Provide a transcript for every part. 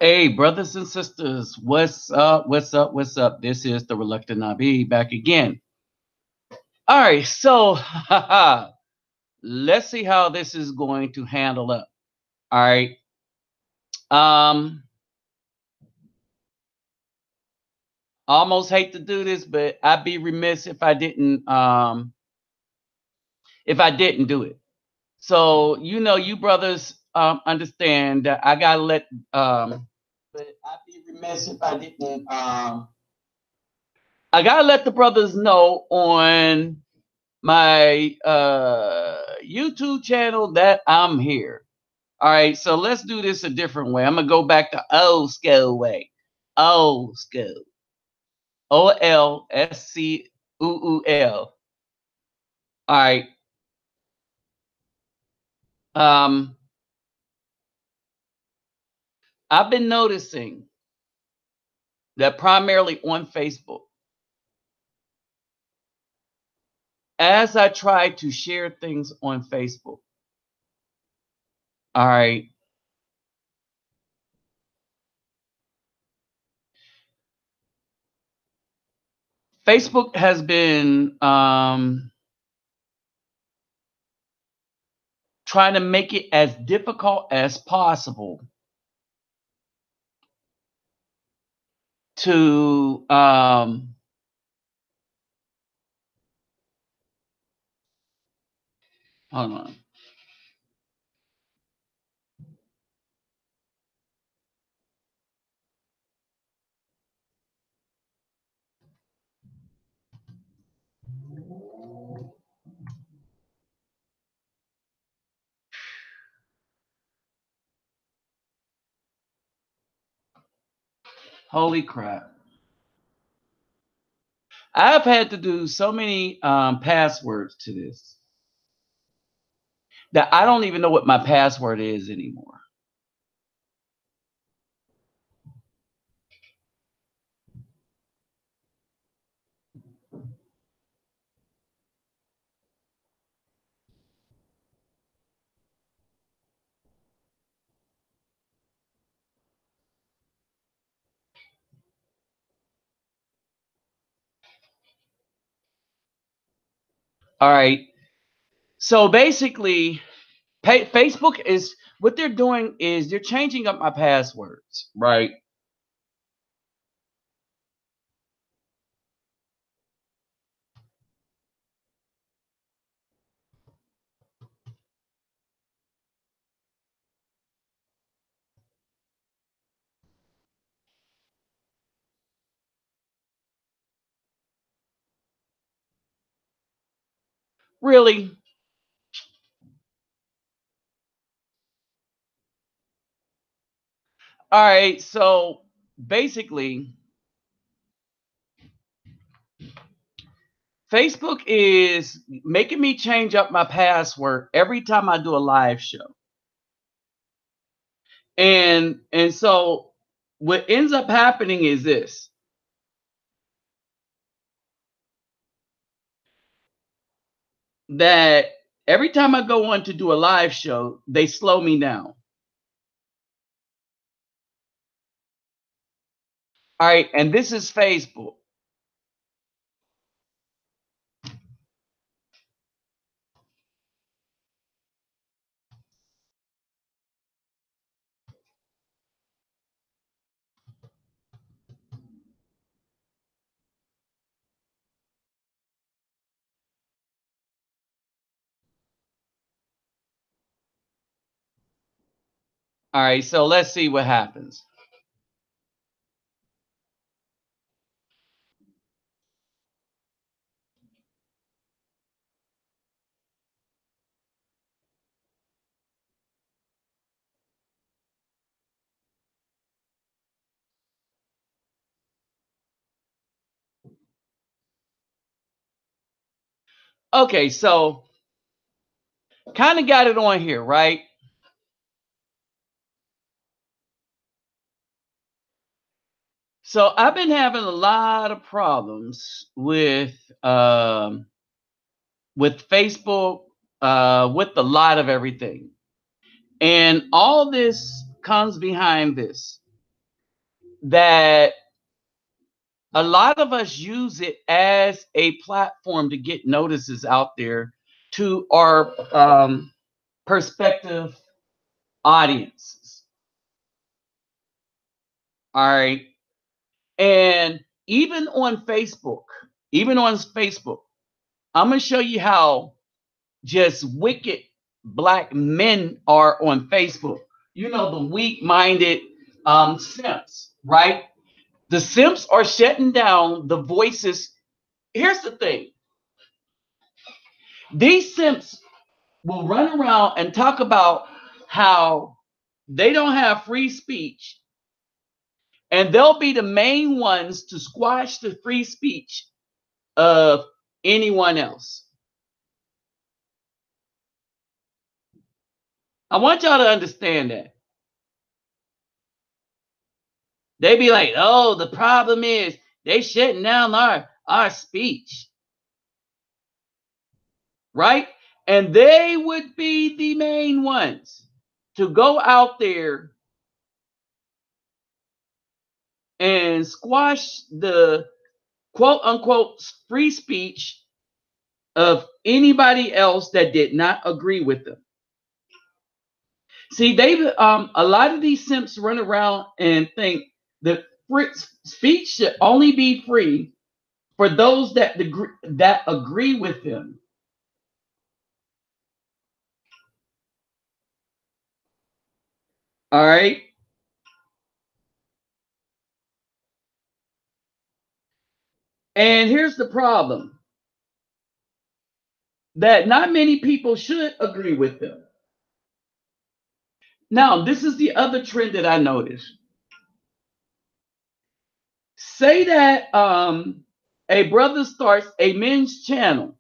Hey, brothers and sisters, what's up? What's up? What's up? This is the Reluctant Nabi back again. All right, so let's see how this is going to handle up. All right. Um, almost hate to do this, but I'd be remiss if I didn't do it. So you brothers understand that I gotta let but I'd be remiss if I didn't I gotta let the brothers know on my YouTube channel that I'm here. All right, so let's do this a different way. I'm gonna go back to old school way. Old school. OLSCUUL. All right. Um, I've been noticing that primarily on Facebook, as I try to share things on Facebook, all right, Facebook has been trying to make it as difficult as possible to hold on. Holy crap. I've had to do so many passwords to this that I don't even know what my password is anymore. All right. So basically, Facebook is what they're doing is they're changing up my passwords, right? Really? All right. So basically, Facebook is making me change up my password every time I do a live show. And so what ends up happening is this, that every time I go on to do a live show, they slow me down. All right, and this is Facebook. All right, so let's see what happens. Okay, so kind of got it on here, right? So I've been having a lot of problems with Facebook, with a lot of everything. And all this comes behind this, that a lot of us use it as a platform to get notices out there to our prospective audiences. All right. And even on Facebook, I'm going to show you how just wicked black men are on Facebook. You know, the weak minded simps, right? The simps are shutting down the voices. Here's the thing, these simps will run around and talk about how they don't have free speech, and they'll be the main ones to squash the free speech of anyone else. I want y'all to understand that. They be like, oh, the problem is they shutting down our speech, right? And they would be the main ones to go out there and squash the quote unquote free speech of anybody else that did not agree with them. See, David, a lot of these simps run around and think that free speech should only be free for those that agree with them. All right. And here's the problem, that not many people should agree with them. Now, this is the other trend that I noticed. Say that a brother starts a men's channel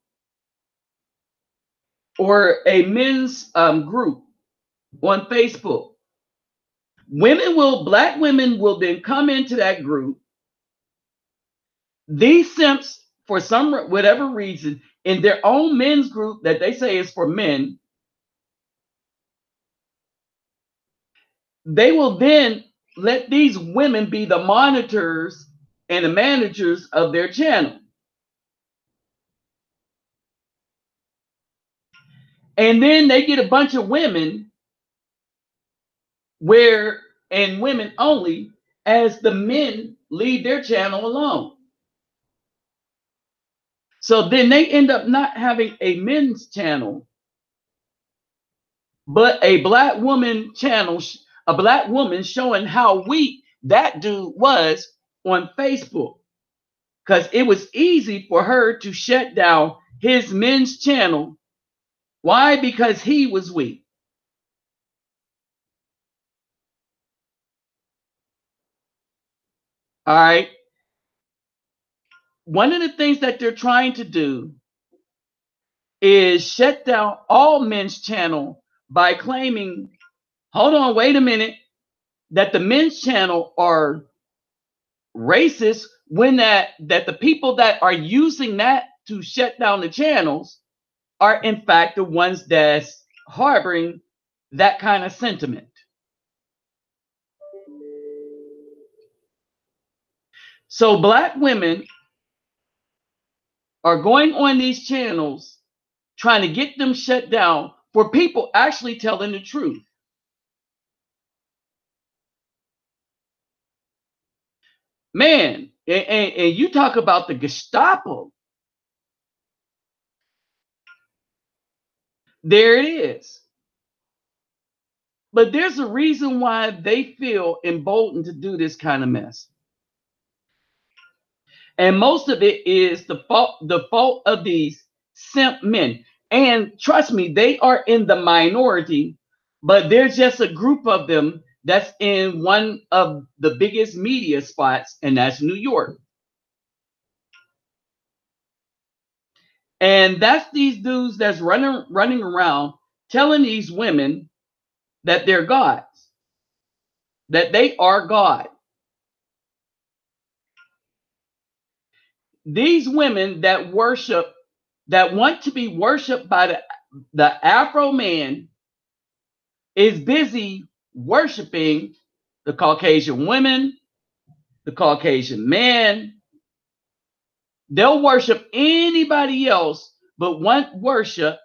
or a men's group on Facebook. Black women will then come into that group. These simps, for some whatever reason, in their own men's group that they say is for men, they will then let these women be the monitors and the managers of their channel. And then they get a bunch of women and women only, as the men leave their channel alone. So then they end up not having a men's channel, but a black woman channel, a black woman showing how weak that dude was on Facebook. Because it was easy for her to shut down his men's channel. Why? Because he was weak. All right. One of the things that they're trying to do is shut down all men's channel by claiming, hold on, wait a minute, that the men's channel are racist, when that the people that are using that to shut down the channels are in fact the ones that's harboring that kind of sentiment. So black women are going on these channels trying to get them shut down for people actually telling the truth. Man, and you talk about the Gestapo. There it is. But there's a reason why they feel emboldened to do this kind of mess. And most of it is the fault of these simp men. And trust me, they are in the minority, but there's just a group of them that's in one of the biggest media spots, and that's New York. And that's these dudes that's running around telling these women that they're gods, that they are God. These women that want to be worshiped by the Afro man is busy worshiping the Caucasian women, the Caucasian men. They'll worship anybody else but want worship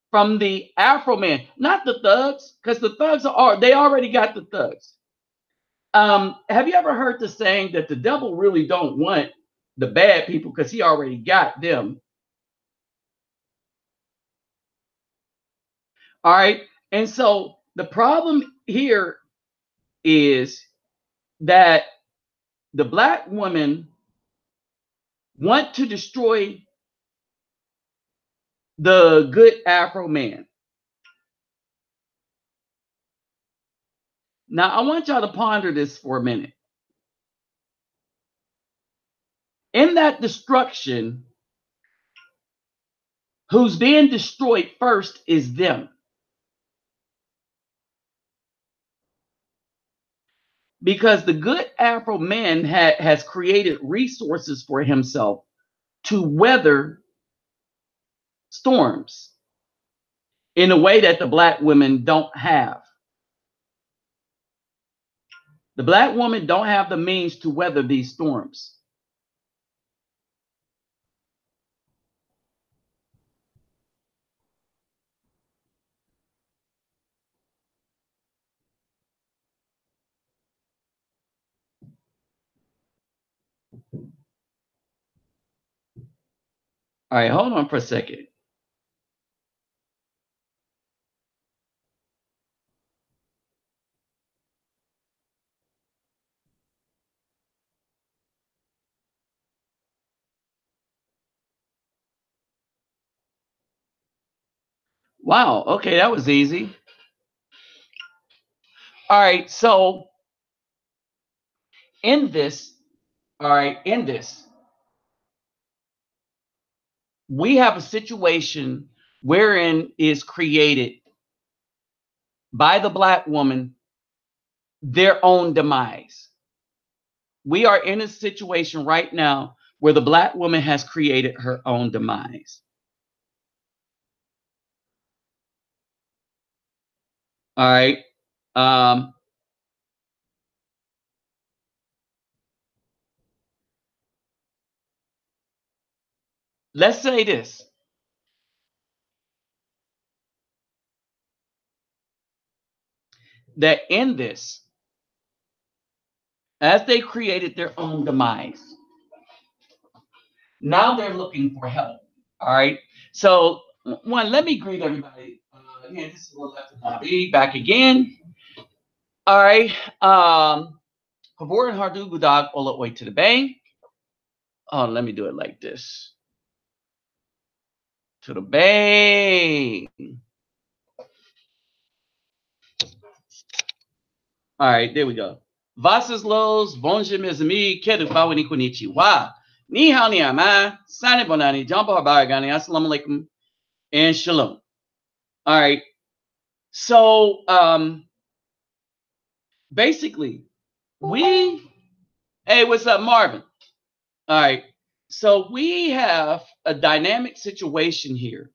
from the Afro man, not the thugs, because the thugs they already got the thugs. Have you ever heard the saying that the devil really don't want the bad people because he already got them? All right. And so the problem here is that the black women want to destroy the good Afro man. Now, I want y'all to ponder this for a minute. In that destruction, who's being destroyed first is them. Because the good Afro man has created resources for himself to weather storms in a way that the black women don't have. The black woman don't have the means to weather these storms. All right, hold on for a second. Wow, okay, that was easy. All right, so in this, we have a situation wherein is created by the black woman their own demise. We are in a situation right now where the black woman has created her own demise. All right. Let's say this. That in this, as they created their own demise, now they're looking for help. All right. So, one, let me greet everybody. Again, this is Lil Left and Bobby back again. All right. Favor and Hardu Gudag all the way to the bank. Oh, let me do it like this. To the bank. All right, there we go. Vasas los, bonjour mes amis, kedu bawani konnichiwa. Ni hao ni ama, sani bonani, jambo habarigani, assalamu alaikum, and shalom. All right. So, basically, hey, what's up, Marvin? All right. So we have a dynamic situation here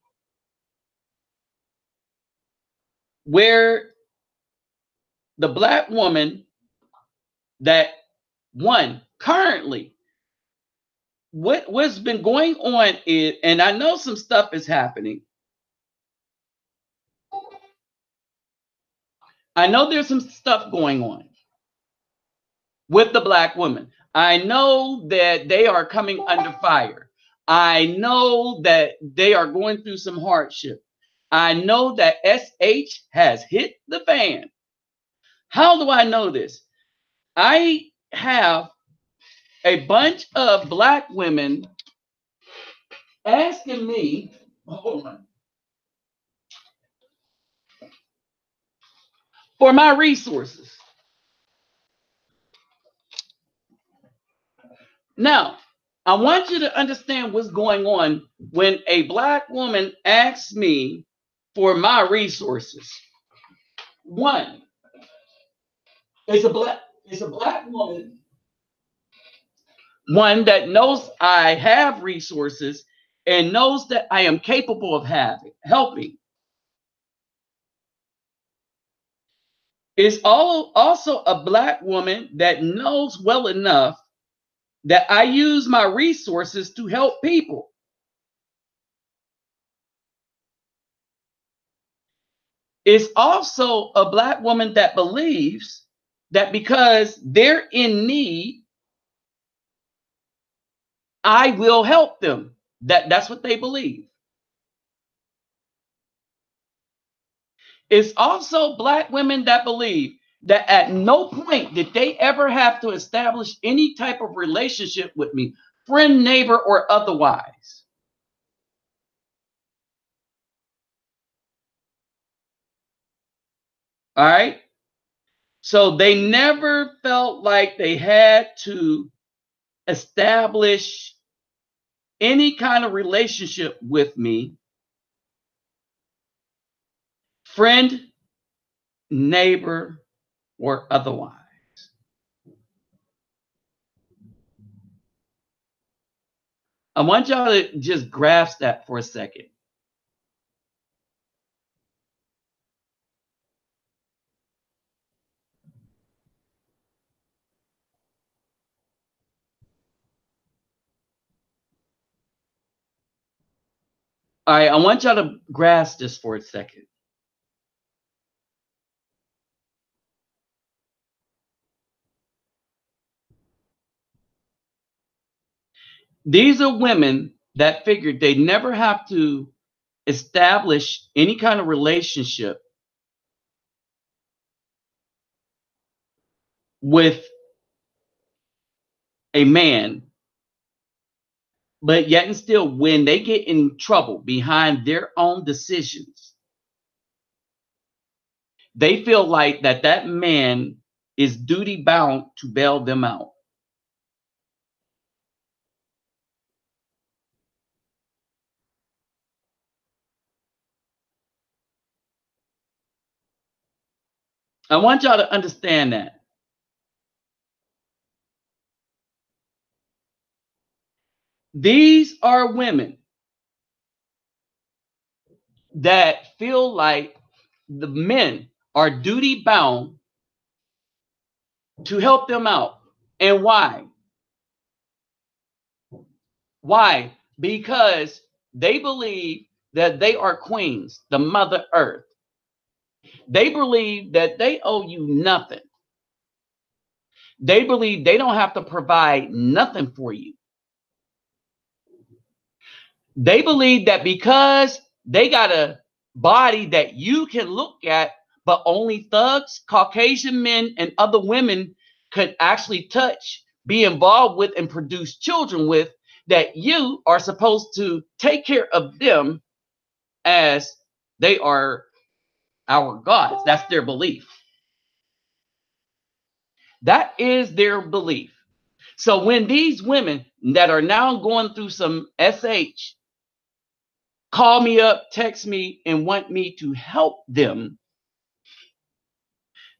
where the black woman that currently what's been going on is, and I know some stuff is happening. I know there's some stuff going on with the black woman. I know that they are coming under fire. I know that they are going through some hardship. I know that SH has hit the fan. How do I know this? I have a bunch of black women asking me, hold on, for my resources. Now, I want you to understand what's going on when a black woman asks me for my resources. One, it's a black woman, one that knows I have resources and knows that I am capable of helping. Is also a black woman that knows well enough that I use my resources to help people. Is also a black woman that believes that because they're in need, I will help them. That's what they believe. It's also black women that believe that at no point did they ever have to establish any type of relationship with me, friend, neighbor, or otherwise. All right. So they never felt like they had to establish any kind of relationship with me, friend, neighbor, or otherwise. I want y'all to just grasp that for a second. All right, I want y'all to grasp this for a second. These are women that figured they never have to establish any kind of relationship with a man, but yet and still, when they get in trouble behind their own decisions, they feel like that man is duty bound to bail them out. I want y'all to understand that. These are women that feel like the men are duty bound to help them out. And why? Why? Because they believe that they are queens, the Mother Earth. They believe that they owe you nothing. They believe they don't have to provide nothing for you. They believe that because they got a body that you can look at, but only thugs, Caucasian men, and other women could actually touch, be involved with, and produce children with, that you are supposed to take care of them as they are our gods. That's their belief. That is their belief. So when these women that are now going through some SH call me up, text me, and want me to help them,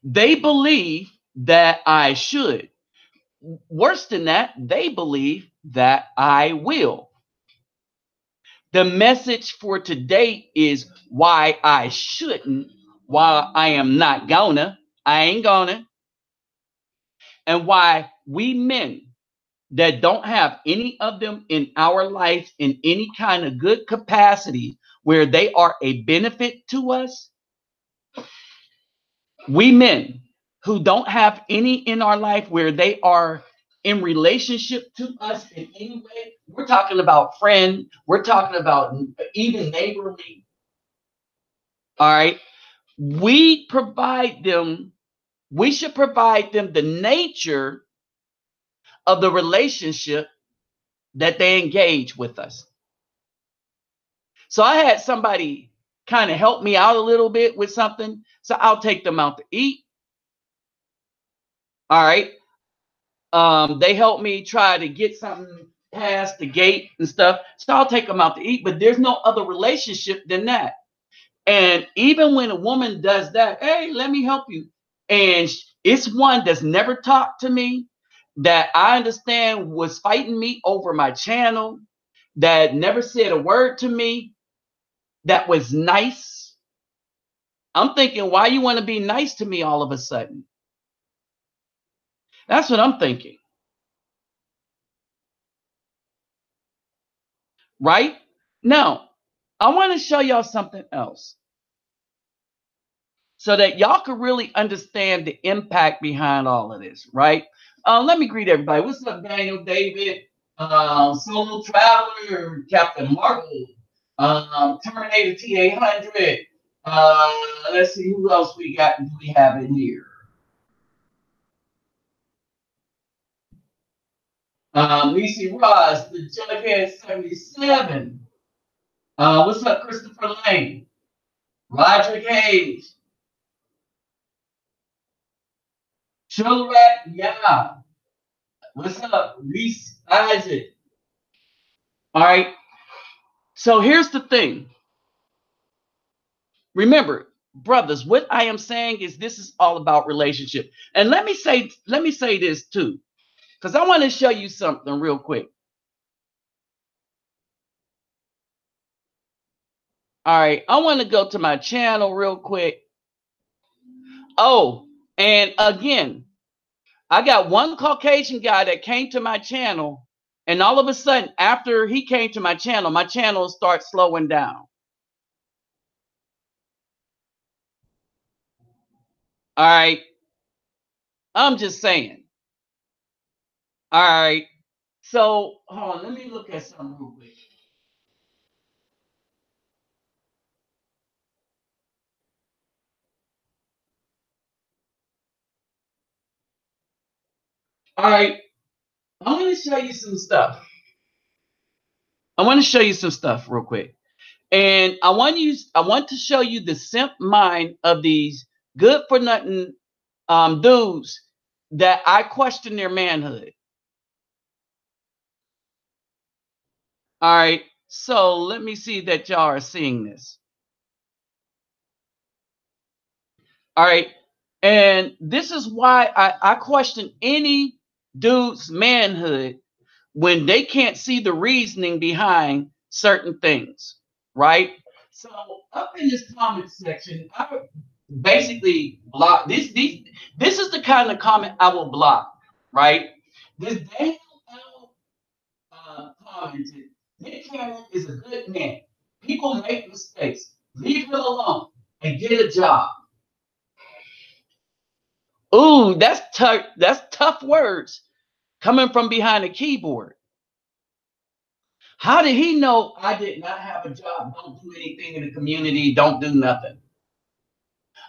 they believe that I should. Worse than that, they believe that I will. The message for today is why I shouldn't, why I am not gonna, I ain't gonna, and why we men that don't have any of them in our life in any kind of good capacity where they are a benefit to us, we men who don't have any in our life where they are in relationship to us in any way, we're talking about friend, we're talking about even neighborly, all right, we provide them, we should provide them the nature of the relationship that they engage with us. So I had somebody kind of help me out a little bit with something. So I'll take them out to eat. All right. They helped me try to get something past the gate and stuff. So I'll take them out to eat. But there's no other relationship than that. And even when a woman does that, hey, let me help you. And it's one that's never talked to me, that I understand was fighting me over my channel, that never said a word to me, that was nice. I'm thinking, why you want to be nice to me all of a sudden? That's what I'm thinking. Right? Now, I want to show y'all something else so that y'all can really understand the impact behind all of this, right? Let me greet everybody. What's up, Daniel, David, Solo Traveler, Captain Marvel, Terminator T800. Let's see who else we got. Do we have in here? Lisi Ross, the Jughead 77. What's up, Christopher Lane? Roger Hayes, Chilrat, yeah. What's up, Reese Isaac? All right. So here's the thing. Remember, brothers, what I am saying is this is all about relationship. And let me say this too, because I want to show you something real quick. All right, I want to go to my channel real quick. Oh, and again, I got one Caucasian guy that came to my channel, and all of a sudden, after he came to my channel starts slowing down. All right, I'm just saying. All right, so hold on, let me look at something real quick. All right, I want to show you some stuff. I want to show you some stuff real quick. And I want to show you the simp mind of these good for nothing dudes that I question their manhood. All right. So let me see that y'all are seeing this. All right. And this is why I question any dude's manhood when they can't see the reasoning behind certain things, right? So up in this comment section, I would basically block this. This is the kind of comment I will block, right? This Daniel L. Commented, Nick Cannon is a good man. People make mistakes. Leave him alone and get a job. Ooh, that's tough. That's tough words coming from behind a keyboard. How did he know I did not have a job? Don't do anything in the community. Don't do nothing.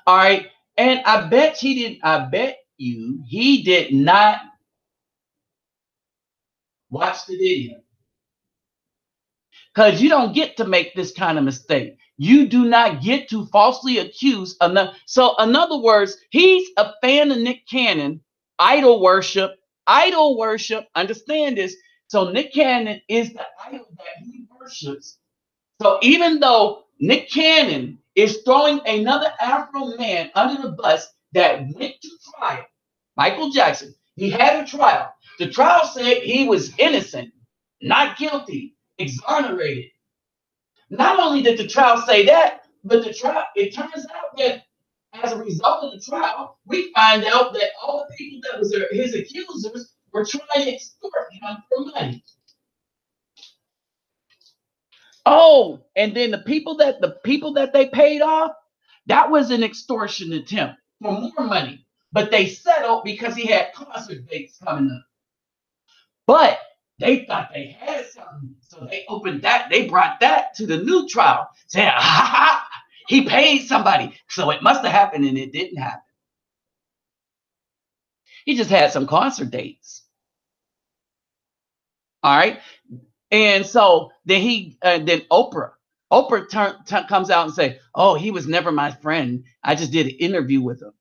All right. And I bet he didn't. I bet you he did not watch the video. Because you don't get to make this kind of mistake. You do not get to falsely accuse another. So, in other words, he's a fan of Nick Cannon, idol worship, idol worship. Understand this. So, Nick Cannon is the idol that he worships. So even though Nick Cannon is throwing another Afro man under the bus that went to trial, Michael Jackson, he had a trial. The trial said he was innocent, not guilty, exonerated. Not only did the trial say that, but the trial, it turns out that as a result of the trial, we find out that all the people that was his accusers were trying to extort him for money. Oh, and then the people that they paid off, that was an extortion attempt for more money. But they settled because he had concert dates coming up. But they thought they had something. So they brought that to the new trial, saying, ha ha, he paid somebody. So it must have happened and it didn't happen. He just had some concert dates. All right. And so then Oprah comes out and say, "Oh, he was never my friend. I just did an interview with him."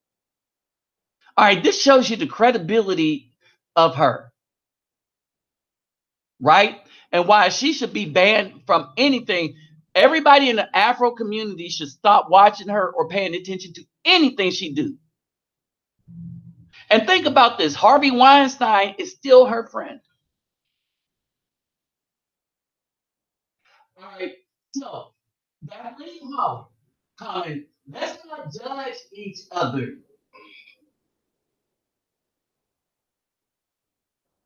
All right, this shows you the credibility of her, right? And why she should be banned from anything. Everybody in the Afro community should stop watching her or paying attention to anything she do. And think about this: Harvey Weinstein is still her friend. All right, so that Holly comment. Let's not judge each other.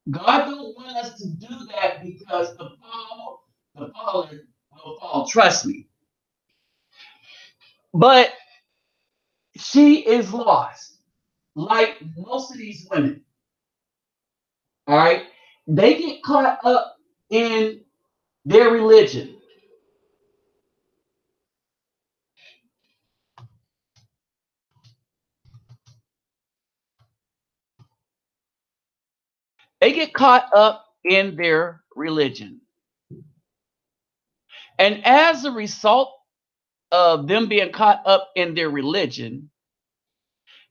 God don't want us to do that because the fallen will fall. Trust me. But she is lost, like most of these women. All right, they get caught up in their religion. They get caught up in their religion, and as a result of them being caught up in their religion,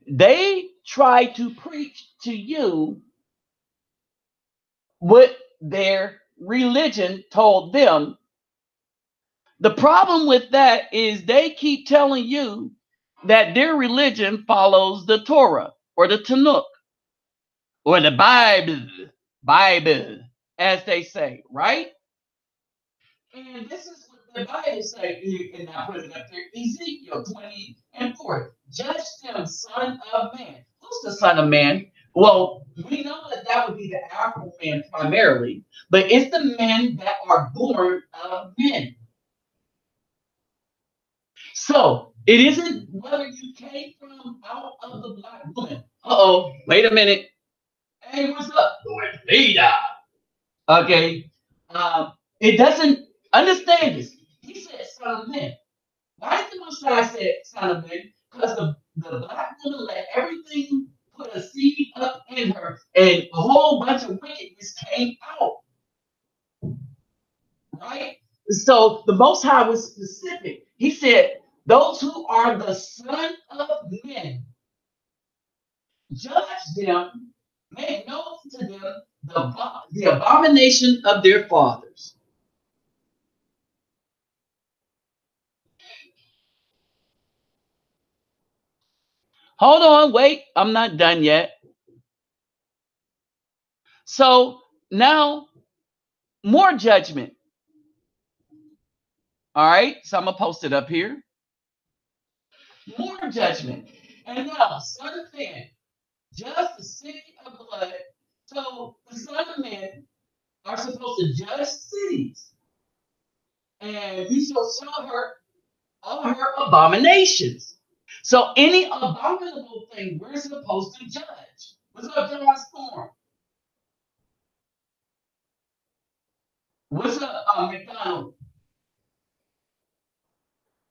they try to preach to you what their religion told them. The problem with that is they keep telling you that their religion follows the Torah or the Tanakh or the Bible, as they say, right? And this is what the Bible says, and I put it up there, Ezekiel 20 and 4. Judge them, son of man. Who's the son of man? Well, we know that that would be the Afro man primarily, but it's the men that are born of men. So it isn't whether you came from out of the black woman. Uh-oh, wait a minute. Hey, what's up? Lord Leader. Okay. It doesn't understand this. He said son of man. Why did the Messiah say son of man? Because the black woman let everything put a seed up in her, and a whole bunch of wickedness came out. Right? So the Most High was specific. He said, those who are the son of men, judge them, make known to them the abomination of their fathers. Hold on, wait, I'm not done yet. So now, more judgment. All right, so I'm going to post it up here. More judgment. And now, son of man, judge the city of blood. So the son of man are supposed to judge cities. And you shall show her all her abominations. So any abominable thing we're supposed to judge. What's up, John Storm? What's up, McDonald?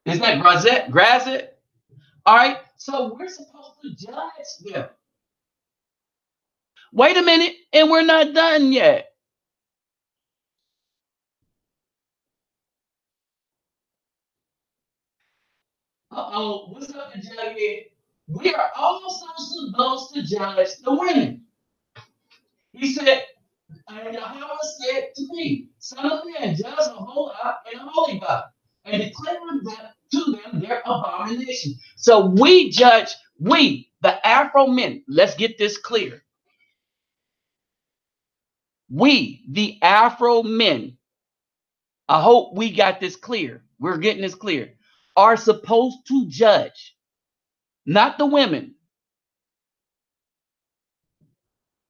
Is that Grazet? Grazet? All right. So we're supposed to judge them. Wait a minute, and we're not done yet. Uh-oh, what's up, Jughead? We are also supposed to judge the women. He said, and Yahweh said to me, son of man, judge a whole lot and a holy body, and declare that to them their abomination. So we judge, the Afro men, let's get this clear. We, the Afro men, I hope we got this clear. We're getting this clear. Are supposed to judge, not the women.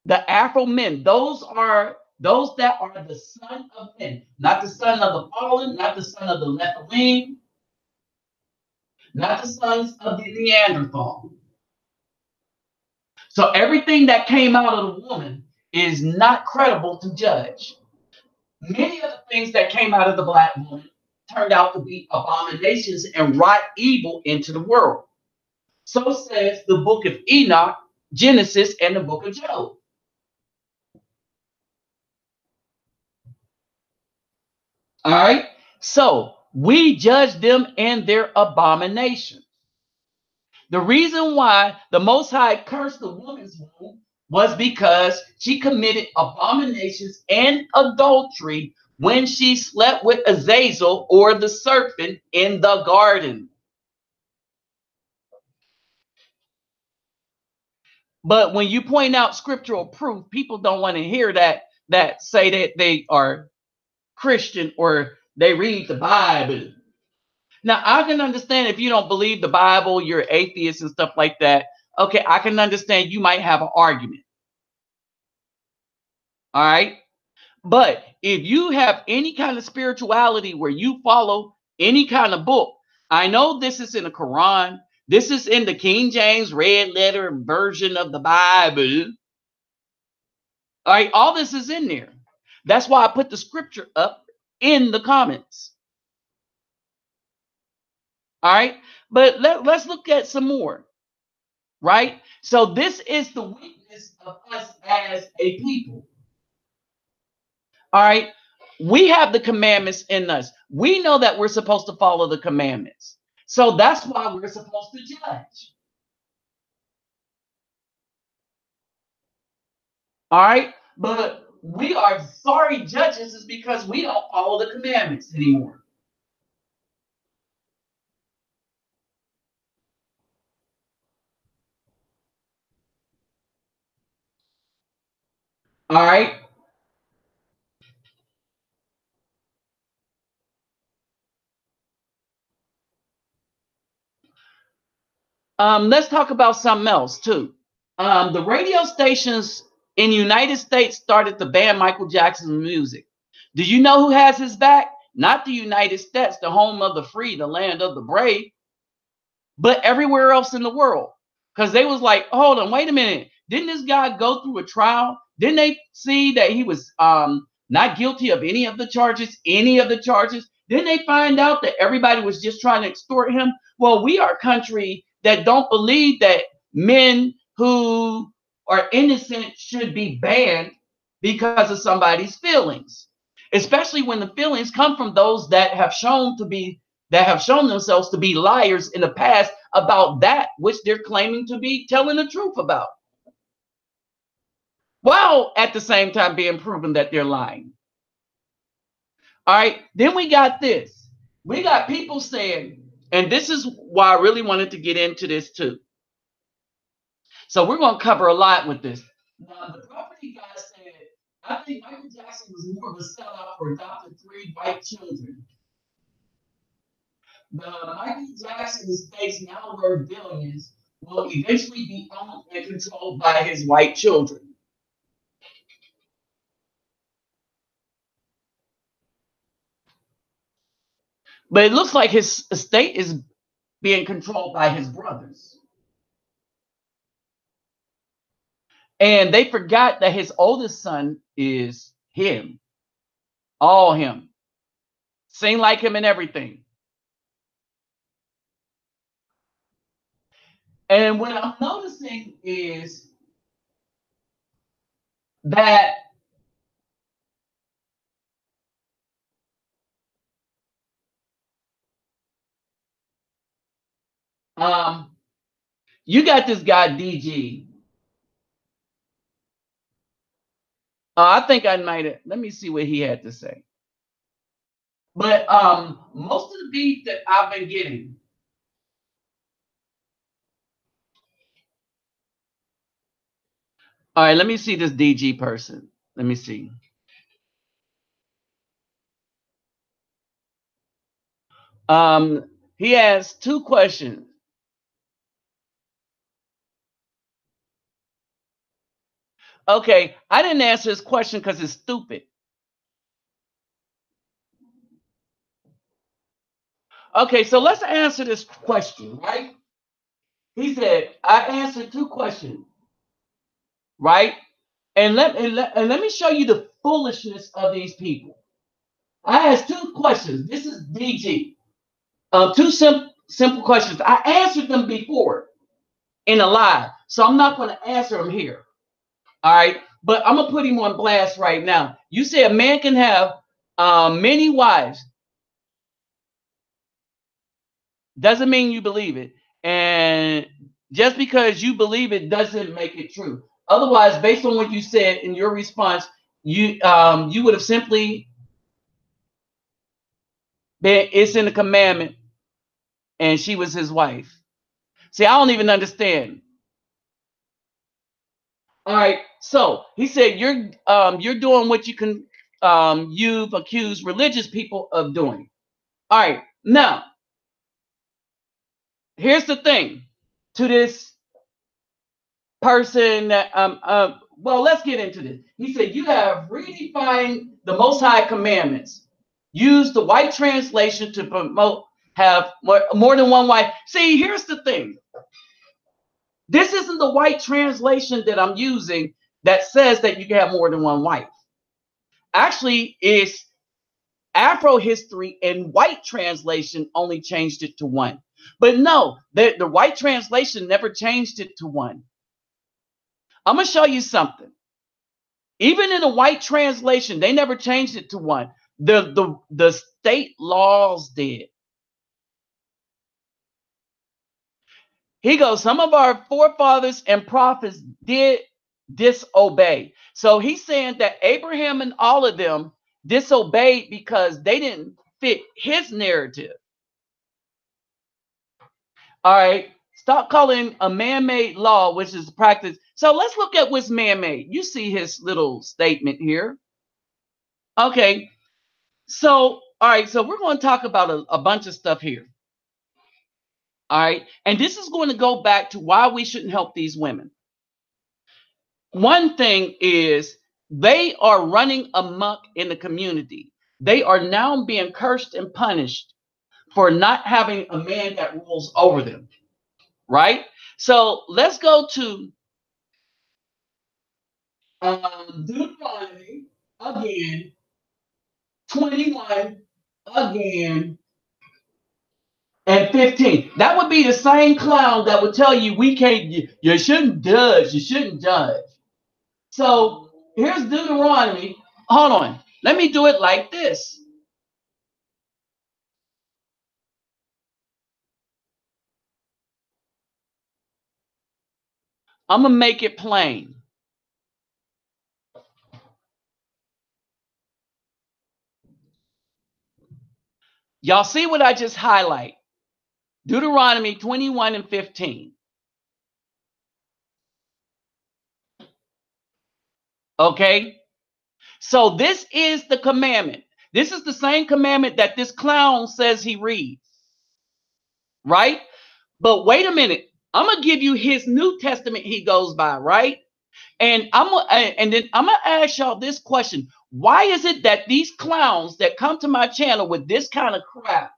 The Afro men, those that are the son of men, not the son of the fallen, not the son of the Nephilim, not the sons of the Neanderthal. So everything that came out of the woman is not credible to judge. Many of the things that came out of the black woman turned out to be abominations and wrought evil into the world. So says the book of Enoch, Genesis, and the book of Job. All right. So we judge them and their abomination. The reason why the Most High cursed the woman's womb was because she committed abominations and adultery when she slept with Azazel or the serpent in the garden. But when you point out scriptural proof, people don't want to hear that say that they are Christian or they read the Bible. Now I can understand if you don't believe the Bible, you're atheist and stuff like that. Okay, I can understand you might have an argument. All right. But if you have any kind of spirituality where you follow any kind of book, I know this is in the Quran, this is in the King James red letter version of the Bible. All right, all this is in there. That's why I put the scripture up in the comments. All right, but let's look at some more. Right? So this is the weakness of us as a people. All right. We have the commandments in us. We know that we're supposed to follow the commandments. So that's why we're supposed to judge. All right. But we are sorry judges is because we don't follow the commandments anymore. All right. Let's talk about something else too. The radio stations in the United States started to ban Michael Jackson's music. Do you know who has his back? Not the United States, the home of the free, the land of the brave, but everywhere else in the world. Because they was like, hold on, wait a minute. Didn't this guy go through a trial? Didn't they see that he was not guilty of any of the charges? Any of the charges? Didn't they find out that everybody was just trying to extort him? Well, we are a country that don't believe that men who are innocent should be banned because of somebody's feelings, especially when the feelings come from those that have shown themselves to be liars in the past about that which they're claiming to be telling the truth about, while at the same time being proven that they're lying. All right, then we got this. We got people saying, and this is why I really wanted to get into this too. So we're going to cover a lot with this. Now, the property guy said, I think Michael Jackson was more of a sellout for adopted three white children. The Michael Jackson estates now worth billions will eventually be owned and controlled by his white children. But it looks like his estate is being controlled by his brothers. And they forgot that his oldest son is him, all him, sing like him and everything. And what I'm noticing is that um, you got this guy DG. I think I might have. Let me see what he had to say. But most of the beef that I've been getting, all right, let me see this DG person. Let me see. He has two questions. Okay, I didn't answer his question because it's stupid. Okay, so let's answer this question, right? He said, I answered two questions, right? And let me show you the foolishness of these people. I asked two questions. This is DG. Two simple questions. I answered them before in a live, so I'm not going to answer them here. All right, but I'm gonna put him on blast right now. You say a man can have many wives. Doesn't mean you believe it, and just because you believe it doesn't make it true. Otherwise, based on what you said in your response, you would have simply been, it's in the commandment, and she was his wife. See, I don't even understand. All right, so he said you're doing what you can you've accused religious people of doing. All right, now here's the thing to this person that well, let's get into this. He said, you have redefined the most high commandments. Use the white translation to promote have more than one wife. See, here's the thing. This isn't the white translation that I'm using that says that you can have more than one wife. Actually, it's Afro history and white translation only changed it to one. But no, the white translation never changed it to one. I'm going to show you something. Even in the white translation, they never changed it to one. The state laws did. He goes, some of our forefathers and prophets did disobey. So he's saying that Abraham and all of them disobeyed because they didn't fit his narrative. All right. Stop calling a man-made law, which is practice. So let's look at what's man-made. You see his little statement here. Okay. So, all right. So we're going to talk about a bunch of stuff here. All right. And this is going to go back to why we shouldn't help these women. One thing is they are running amok in the community. They are now being cursed and punished for not having a man that rules over them. Right? So let's go to Deuteronomy again, 21 again, and 15. That would be the same clown that would tell you we can't, you shouldn't judge, you shouldn't judge. So here's Deuteronomy. Hold on. Let me do it like this. I'm going to make it plain. Y'all see what I just highlight? Deuteronomy 21 and 15. Okay? So this is the commandment. This is the same commandment that this clown says he reads. Right? But wait a minute. I'm going to give you his New Testament he goes by, right? And then I'm going to ask y'all this question. Why is it that these clowns that come to my channel with this kind of crap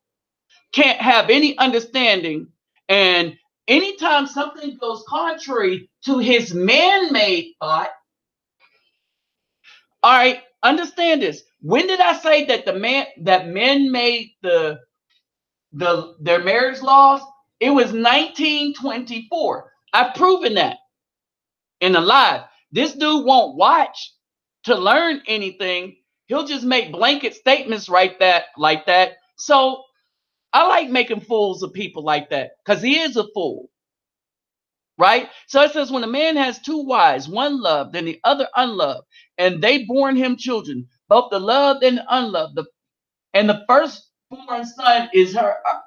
can't have any understanding, and anytime something goes contrary to his man-made thought, all right, understand this. When did I say that men made their marriage laws? It was 1924. I've proven that in the live. This dude won't watch to learn anything. He'll just make blanket statements like that. So I like making fools of people like that because he is a fool. Right? So it says, when a man has two wives, one loved and the other unloved, and they born him children, both the loved and the unloved, and the firstborn son is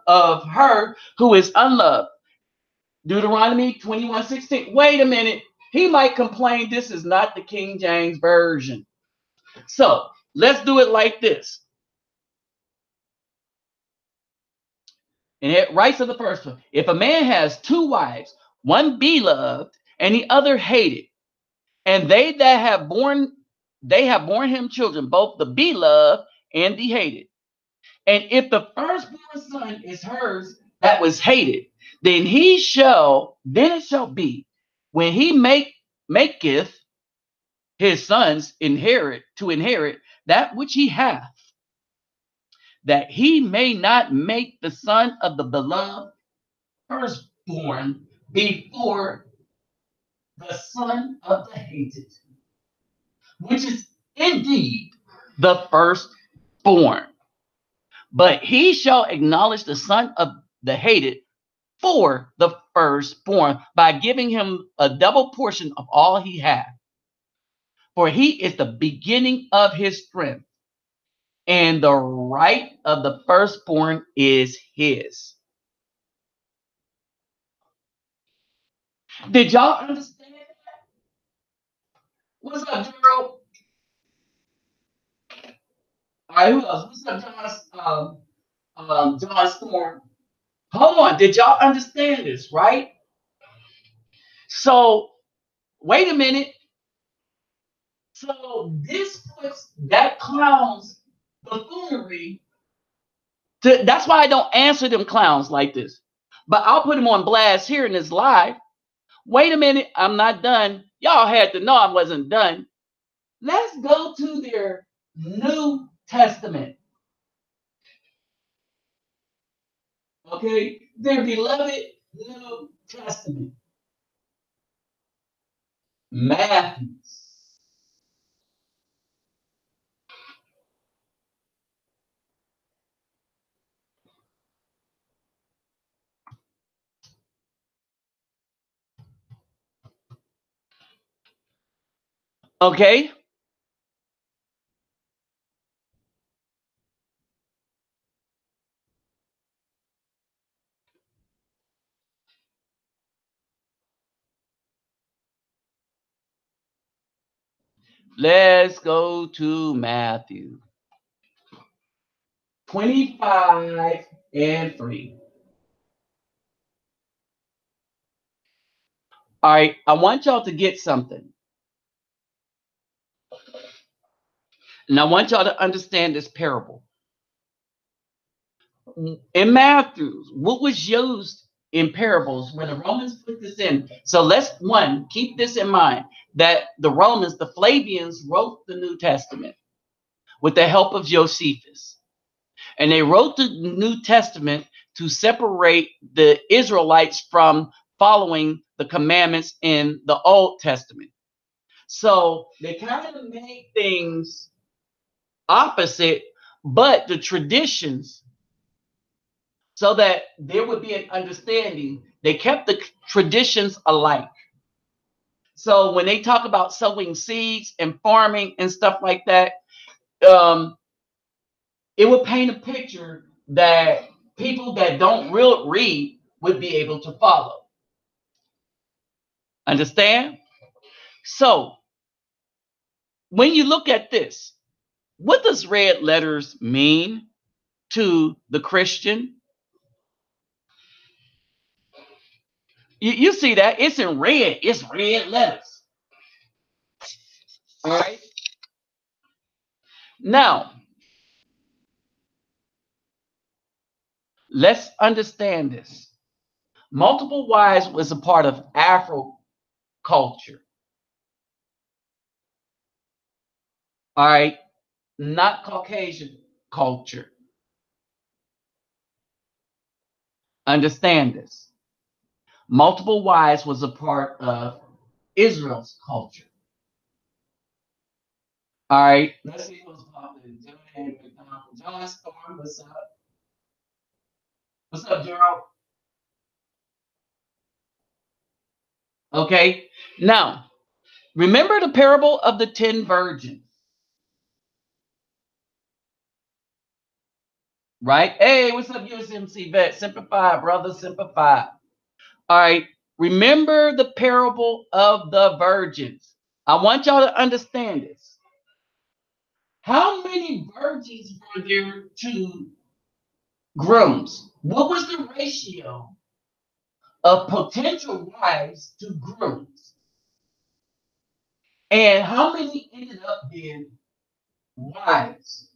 of her who is unloved. Deuteronomy 21:16. Wait a minute. He might complain this is not the King James Version. So let's do it like this. And it writes to the first one. If a man has two wives, one beloved and the other hated, and they have borne him children, both the beloved and the hated. And if the firstborn son is hers that was hated, then it shall be, when he maketh his sons inherit that which he hath, that he may not make the son of the beloved firstborn before the son of the hated, which is indeed the firstborn. But he shall acknowledge the son of the hated for the firstborn by giving him a double portion of all he hath. For he is the beginning of his strength, and the right of the firstborn is his. Did y'all understand that? What's up, Gerald? All right, who else? What's up, John? John Storm. Hold on. Did y'all understand this, right? So, wait a minute. So, this puts that clown's buffoonery to, that's why I don't answer them clowns like this. But I'll put him on blast here in this live. Wait a minute. I'm not done. Y'all had to know I wasn't done. Let's go to their New Testament. Okay? Their beloved New Testament. Matthew. Okay? Let's go to Matthew 25 and 3. All right, I want y'all to get something. And I want y'all to understand this parable. In Matthew, what was used in parables when the Romans put this in? So let's, one, keep this in mind that the Romans, the Flavians, wrote the New Testament with the help of Josephus. And they wrote the New Testament to separate the Israelites from following the commandments in the Old Testament. So they kind of made things opposite, but the traditions, so that there would be an understanding, they kept the traditions alike. So when they talk about sowing seeds and farming and stuff like that, um, it would paint a picture that people that don't real read would be able to follow. Understand? So when you look at this, what does red letters mean to the Christian? You see that? It's in red. It's red letters. All right. Now, let's understand this. Multiple wives was a part of Afro culture. All right. Not Caucasian culture. Understand this. Multiple wives was a part of Israel's culture. All right. Let's see what's popping. John Storm, what's up? What's up, Gerald? Okay. Now, remember the parable of the 10 virgins, right? Hey, what's up, USMC vet? Simplify, brother, simplify. All right. Remember the parable of the virgins. I want y'all to understand this. How many virgins were there to grooms? What was the ratio of potential wives to grooms? And how many ended up being wives?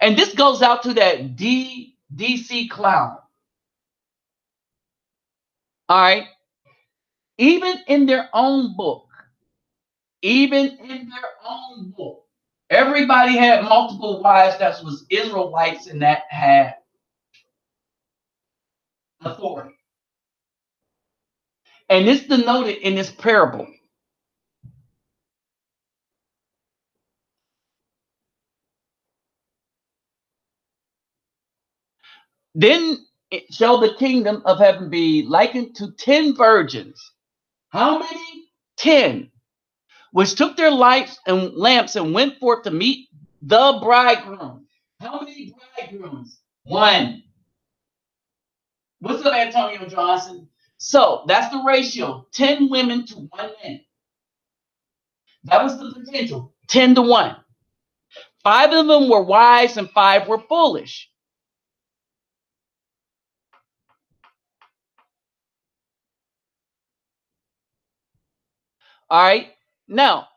And this goes out to that DC clown. All right. Even in their own book, everybody had multiple wives that was Israelites and that had authority. And it's denoted in this parable. Then it shall the kingdom of heaven be likened to 10 virgins. How many? 10. Which took their lights and lamps and went forth to meet the bridegroom. How many bridegrooms? One. What's up, Antonio Johnson? So that's the ratio, 10 women to 1 man. That was the potential, 10 to 1. 5 of them were wise and 5 were foolish. All right. Now,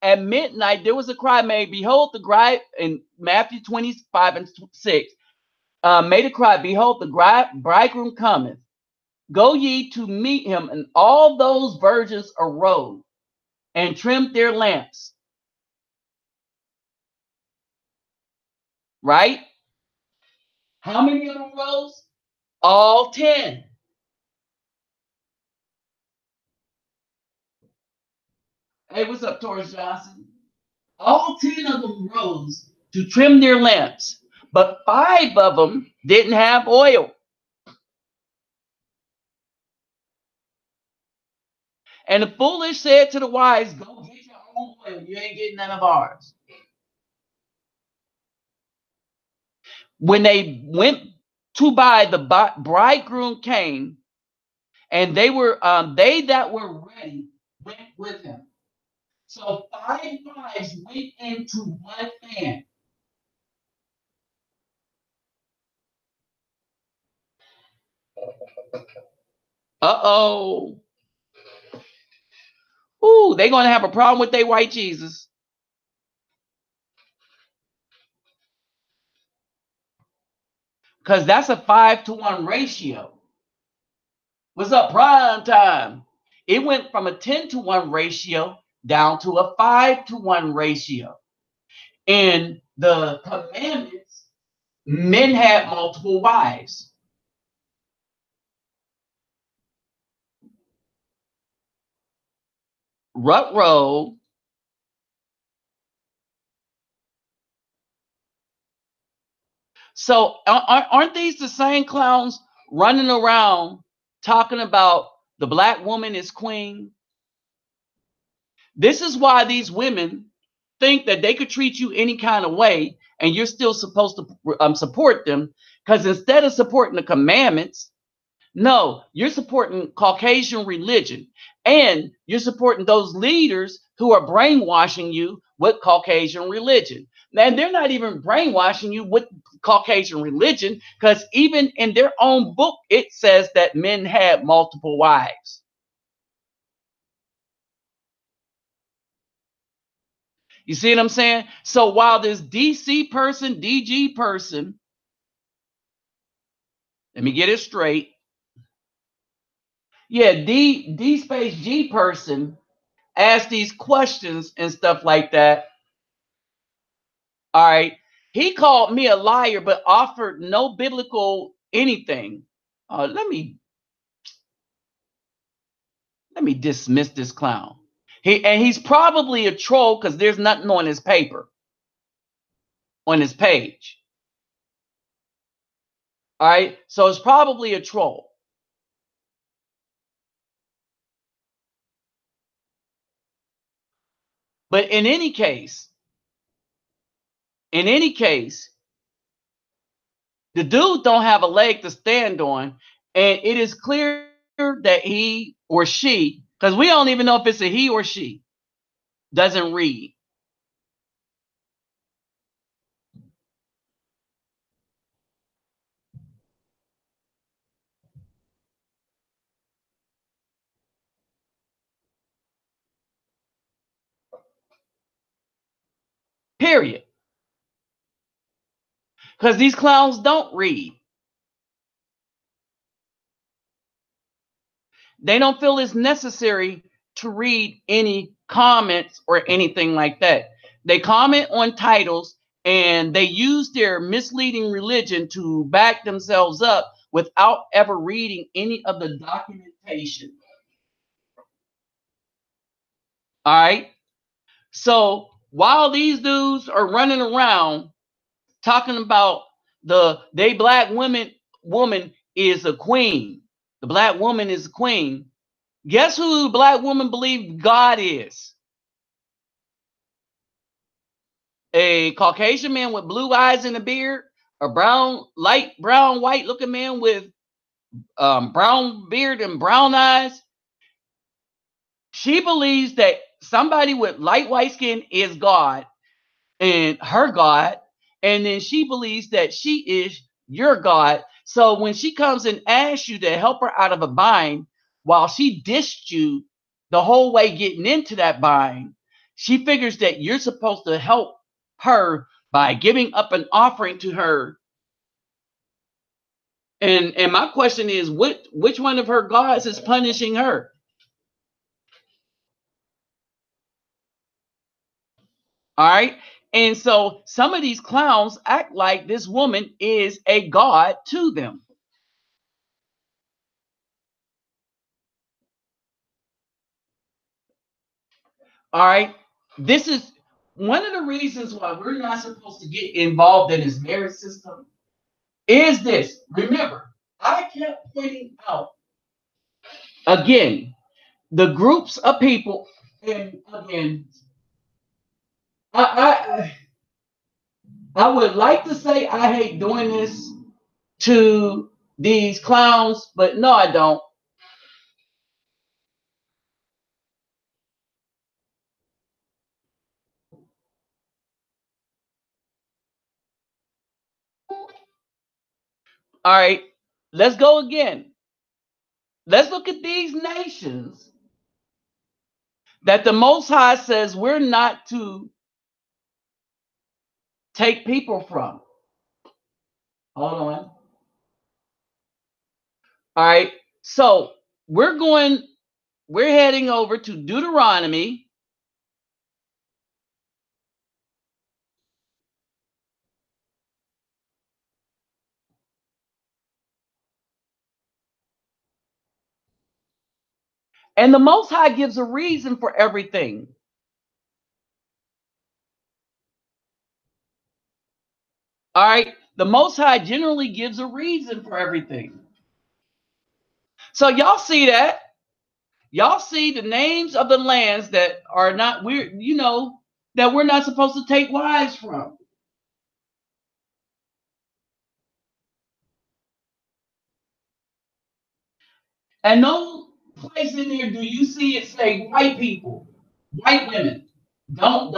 at midnight, there was a cry made. Behold, the bride in Matthew 25 and 6 made a cry. Behold, the bridegroom cometh. Go ye to meet him. And all those virgins arose and trimmed their lamps. Right? How many of them rose? All 10. Hey, what's up, Taurus Johnson? All 10 of them rose to trim their lamps, but 5 of them didn't have oil. And the foolish said to the wise, go get your own oil. You ain't getting none of ours. When they went to buy, the bridegroom came, and they that were ready went with him. So 5 wives went into one man. Uh-oh. Ooh, they're going to have a problem with their white Jesus. Because that's a 5-to-1 ratio. What's up, prime time? It went from a 10-to-1 ratio down to a 5-to-1 ratio. In the commandments, men had multiple wives. Rut-row. So aren't these the same clowns running around talking about the black woman is queen? This is why these women think that they could treat you any kind of way and you're still supposed to support them, because instead of supporting the commandments, no, you're supporting Caucasian religion, and you're supporting those leaders who are brainwashing you with Caucasian religion. And they're not even brainwashing you with Caucasian religion, because even in their own book, it says that men had multiple wives. You see what I'm saying? So while this DC person, DG person, let me get it straight. Yeah, D space G person asked these questions and stuff like that. All right. He called me a liar, but offered no biblical anything. Let me dismiss this clown. He's probably a troll because there's nothing on his paper, on his page. All right. So it's probably a troll. But in any case, the dude don't have a leg to stand on, and it is clear that he or she, because we don't even know if it's a he or she, doesn't read. Period. Because these clowns don't read. They don't feel it's necessary to read any comments or anything like that. They comment on titles and they use their misleading religion to back themselves up without ever reading any of the documentation. All right. So while these dudes are running around talking about they black woman is a queen. The black woman is a queen. Guess who the black woman believes God is? A Caucasian man with blue eyes and a beard, a light brown, white looking man with brown beard and brown eyes. She believes that somebody with light white skin is God and her God. And then she believes that she is your God. So when she comes and asks you to help her out of a bind while she dissed you the whole way getting into that bind, she figures that you're supposed to help her by giving up an offering to her. And my question is, which one of her gods is punishing her? All right. And so some of these clowns act like this woman is a god to them. All right. This is one of the reasons why we're not supposed to get involved in this marriage system is this. Remember, I kept pointing out again the groups of people, and again, I I would like to say I hate doing this to these clowns, but no, I don't. All right, let's go again. Let's look at these nations that the Most High says we're not to take people from. Hold on. All right, so we're going, we're heading over to Deuteronomy. And the Most High gives a reason for everything. All right, the Most High generally gives a reason for everything. So y'all see that? Y'all see the names of the lands that are not we're that we're not supposed to take wives from. And no place in there do you see it say white people, white women. Don't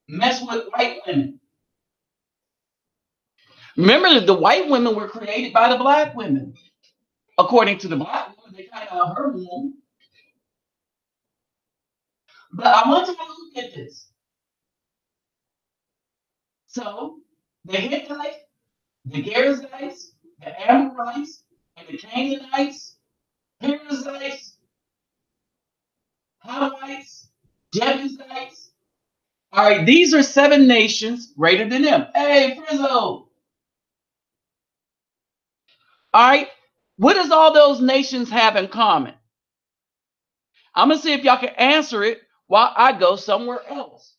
mess with white women. Remember that the white women were created by the black women. According to the black women, they kind of her womb. But I want you to look at this. So the Hittites, the Gerasites, the Amorites, and the Canaanites, Perizzites, Hivites, Jebusites. All right, these are seven nations greater than them. Hey, Frizzo. All right, what does all those nations have in common? I'm gonna see if y'all can answer it while I go somewhere else.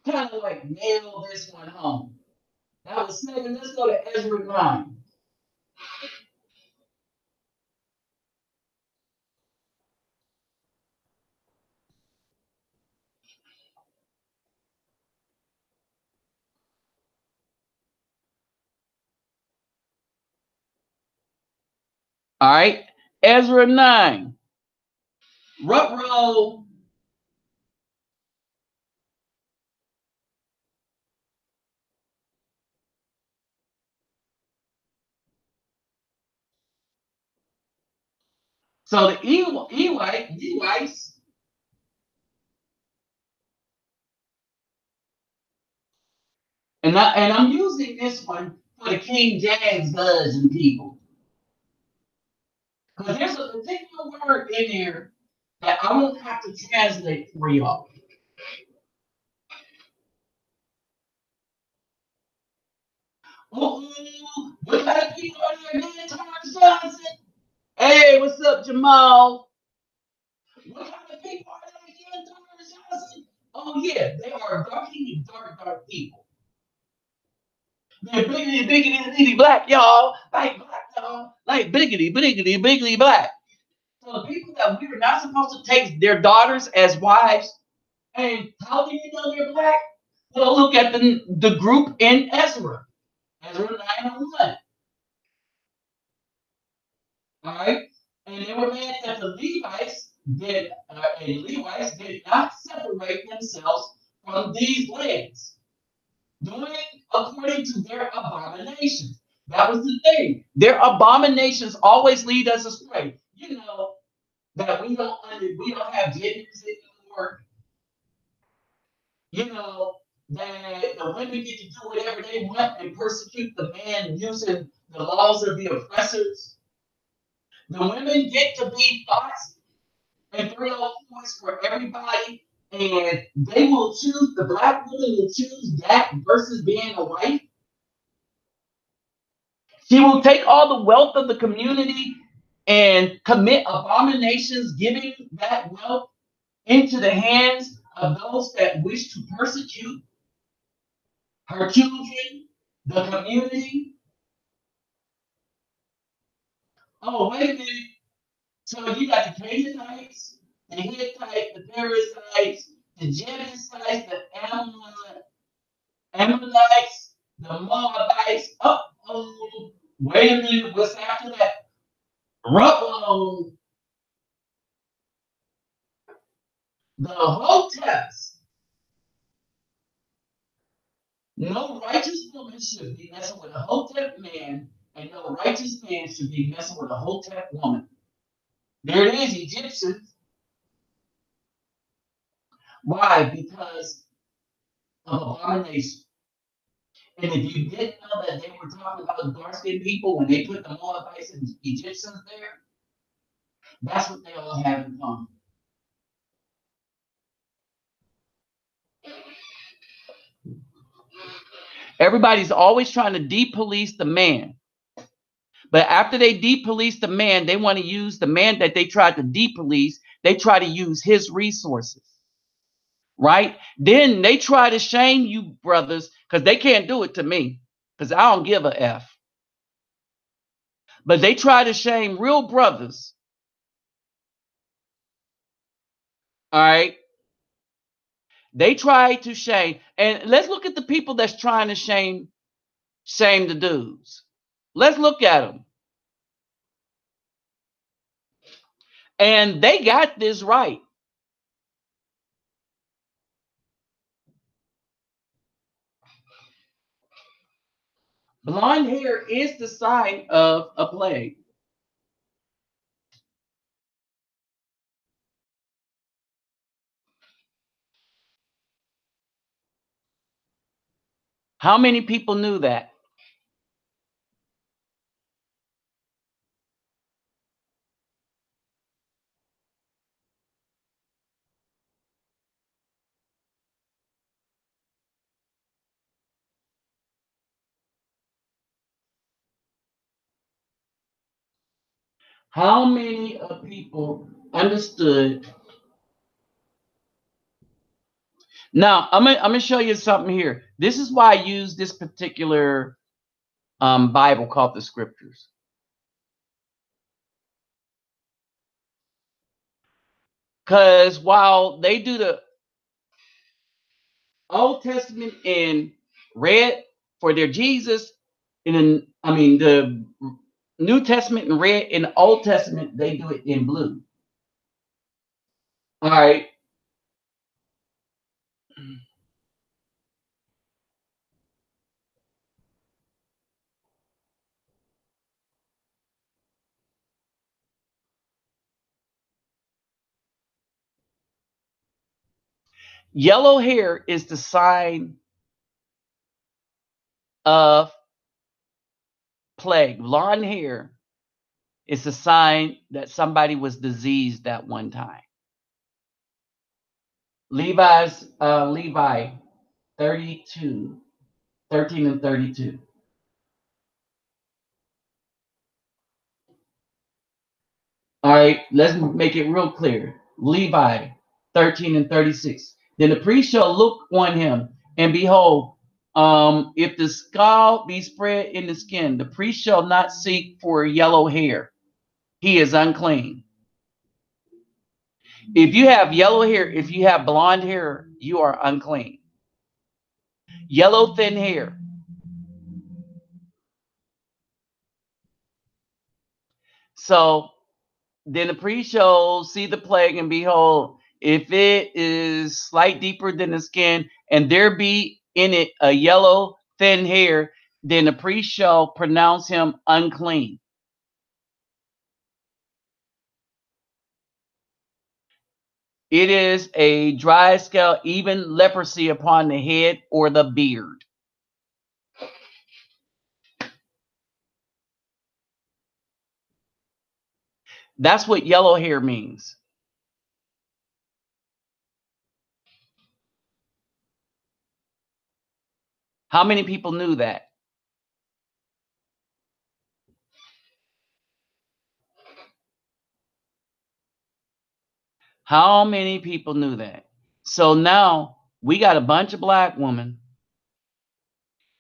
Kind of like nail this one home. That was seven. Let's go to Ezra 9. All right, Ezra 9. Rutrow. So the Ewites, and I'm using this one for the King James version people. Because there's a particular word in there that I won't have to translate for y'all. Oh, what kind of people are there again, Thomas Johnson? Hey, what's up, Jamal? What kind of people are there again, Thomas Johnson? Oh, yeah, they are dark people. They're biggity, biggity, biggity black, y'all. Like black, y'all. Like biggity, biggity, biggity black. So the people that we were not supposed to take their daughters as wives, and how do you know they're black? Well, look at the group in Ezra. Ezra 9:1. All right. And they were mad that the Levites did not separate themselves from these lands, doing according to their abominations. That was the thing. Their abominations always lead us astray. You know that we don't have genders anymore. You know that the women get to do whatever they want and persecute the man using the laws of the oppressors. The women get to be thoughts and 304s for everybody, and they will choose. The black woman will choose that versus being a wife. She will take all the wealth of the community and commit abominations, giving that wealth into the hands of those that wish to persecute her children, the community. Oh, wait a minute. So you got the Canaanites, the Hittites, the Perizzites, the Jebusites, the Ammonites, the Moabites. Oh, wait a minute. What's after that? Ruffalo, the Hoteps. No righteous woman should be messing with a Hotep man, and no righteous man should be messing with a Hotep woman. There it is, Egyptians. Why? Because of abomination. And if you didn't know that they were talking about dark skinned people when they put the Moabites and Egyptians there, that's what they all have in common. Everybody's always trying to depolice the man. But after they depolice the man, they want to use the man that they tried to depolice, they try to use his resources. Right? Then they try to shame you brothers because they can't do it to me because I don't give a F. But they try to shame real brothers. All right. They try to shame. And let's look at the people that's trying to shame the dudes. Let's look at them. And they got this right. Blonde hair is the sign of a plague. How many people knew that? How many of people understood? Now, I'm gonna show you something here. This is why I use this particular Bible called the Scriptures. Because while they do the Old Testament in red for their Jesus, the New Testament in red, in the Old Testament they do it in blue. All right. Yellow hair is the sign of plague. Blonde hair is a sign that somebody was diseased at one time. Levi 32, 13 and 32. All right, let's make it real clear. Levi 13 and 36. Then the priest shall look on him, and behold, if the scald be spread in the skin, the priest shall not seek for yellow hair. He is unclean. If you have yellow hair, if you have blonde hair, you are unclean. Yellow thin hair. So then the priest shall see the plague, and behold, if it is slight deeper than the skin, and there be in it a yellow thin hair, then the priest shall pronounce him unclean. It is a dry scale, even leprosy upon the head or the beard. That's what yellow hair means. How many people knew that? How many people knew that? So now we got a bunch of black women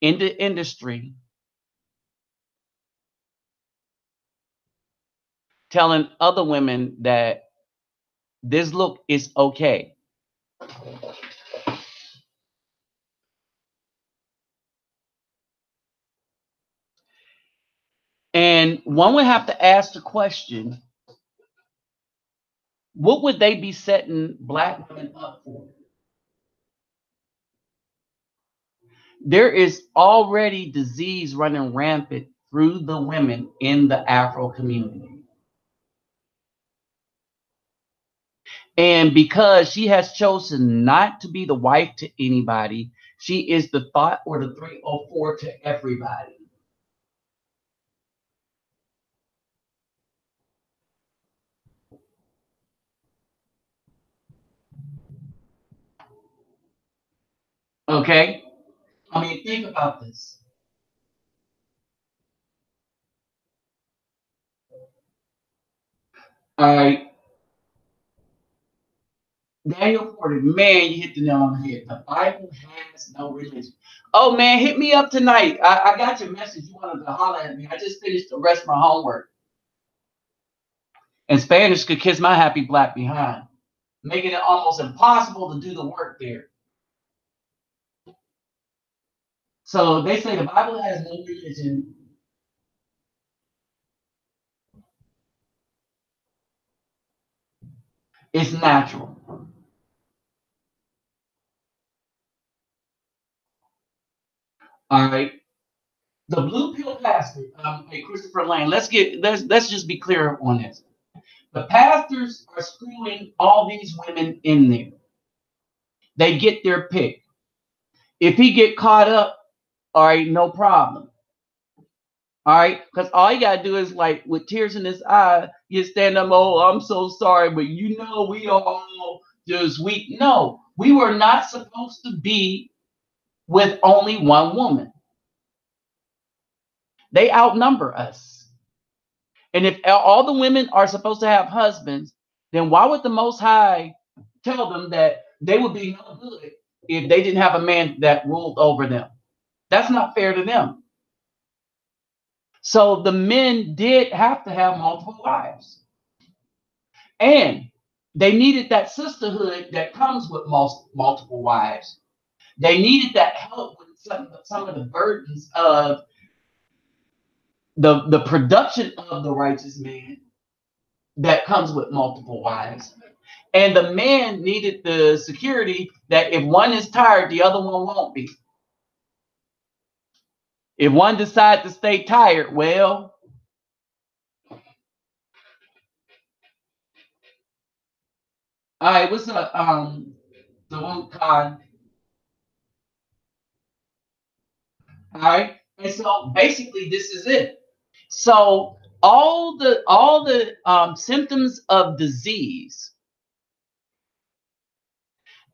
in the industry telling other women that this look is okay. And one would have to ask the question, what would they be setting black women up for? There is already disease running rampant through the women in the Afro community. And because she has chosen not to be the wife to anybody, she is the thought or the 304 to everybody. Okay? I mean, think about this. All right. Daniel Porter, man, you hit the nail on the head. The Bible has no religion. Oh, man, hit me up tonight. I got your message. You wanted to holler at me. I just finished the rest of my homework. And Spanish could kiss my happy black behind, making it almost impossible to do the work there. So they say the Bible has no religion. It's natural. All right. The blue pill pastor, hey Christopher Lane. Let's just be clear on this. The pastors are screwing all these women in there. They get their pick. If he get caught up, all right, no problem. All right, because all you gotta do is like with tears in his eye, you stand up. Oh, I'm so sorry, but you know we all just weak. No, we were not supposed to be with only one woman. They outnumber us. And if all the women are supposed to have husbands, then why would the Most High tell them that they would be no good if they didn't have a man that ruled over them? That's not fair to them. So the men did have to have multiple wives. And they needed that sisterhood that comes with multiple wives. They needed that help with some of the burdens of the production of the righteous man that comes with multiple wives. And the man needed the security that if one is tired, the other one won't be. If one decides to stay tired, well, all right, what's up? The one con. All right. And so basically this is it. So all the symptoms of disease,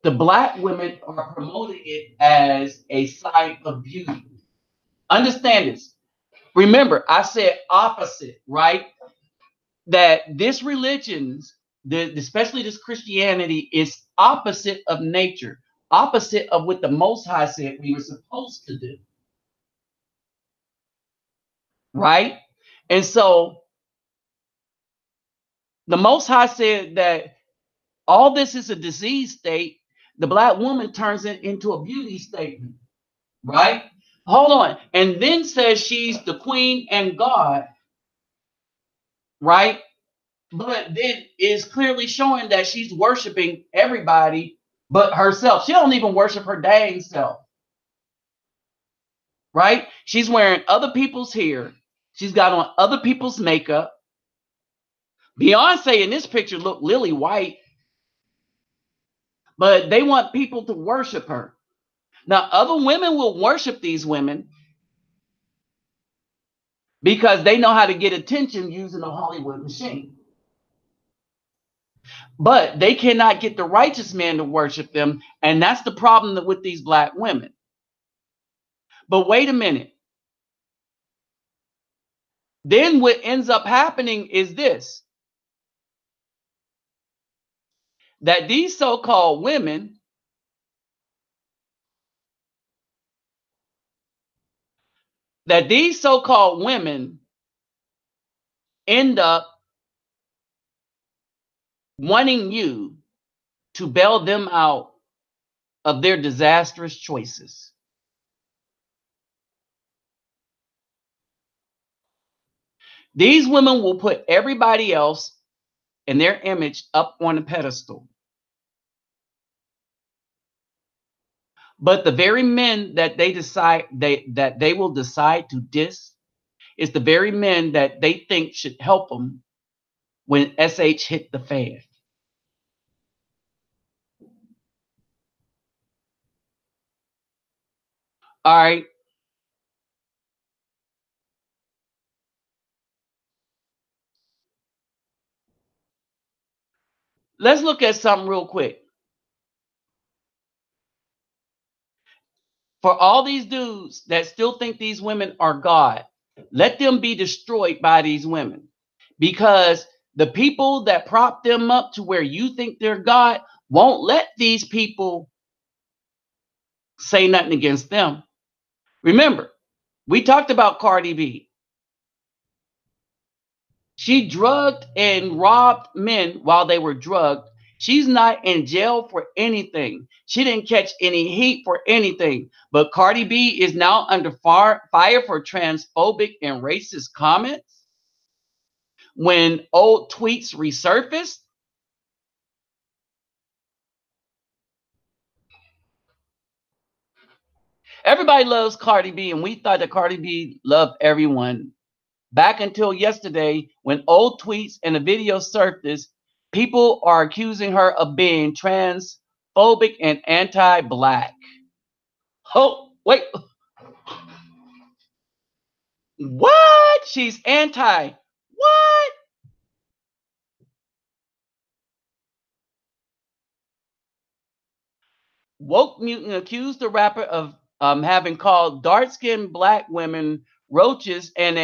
the black women are promoting it as a sign of beauty. Understand this. Remember, I said opposite, right? That this religion's, especially this Christianity, is opposite of nature, opposite of what the Most High said we were supposed to do, right? And so the Most High said that all this is a disease state. The black woman turns it into a beauty statement, right? Hold on. And then says she's the queen and God, right? But then is clearly showing that she's worshiping everybody but herself. She don't even worship her dang self. right? She's wearing other people's hair. She's got on other people's makeup. Beyonce in this picture looked lily white, but they want people to worship her. Now, other women will worship these women because they know how to get attention using the Hollywood machine. But they cannot get the righteous man to worship them. And that's the problem with these black women. But wait a minute. Then what ends up happening is this, that these so-called women end up wanting you to bail them out of their disastrous choices. These women will put everybody else and their image up on a pedestal. But the very men that they will decide to diss is the very men that they think should help them when SH hit the fan. All right. Let's look at something real quick. For all these dudes that still think these women are God, let them be destroyed by these women. Because the people that prop them up to where you think they're God won't let these people say nothing against them. Remember, we talked about Cardi B. She drugged and robbed men while they were drugged. She's not in jail for anything. She didn't catch any heat for anything. But Cardi B is now under fire for transphobic and racist comments. When old tweets resurfaced, everybody loves Cardi B, and we thought that Cardi B loved everyone. Back until yesterday, when old tweets and a video surfaced, people are accusing her of being transphobic and anti-black. Oh, wait, what? She's anti what? Woke Mutant accused the rapper of having called dark-skinned black women roaches and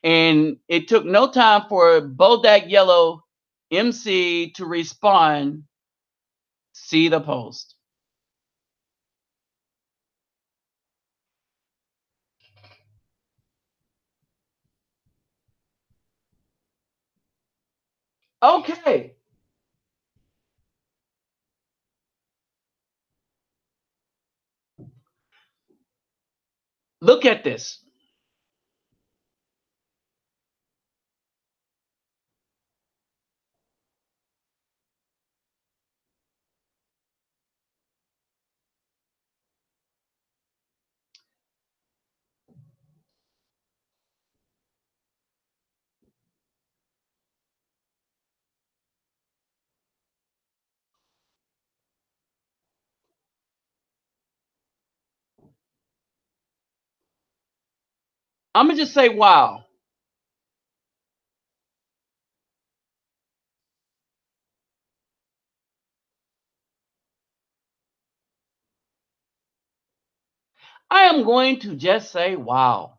and it took no time for Bodak Yellow MC to respond. See the post. Okay, look at this. I'm gonna just say, wow. I am going to just say, wow.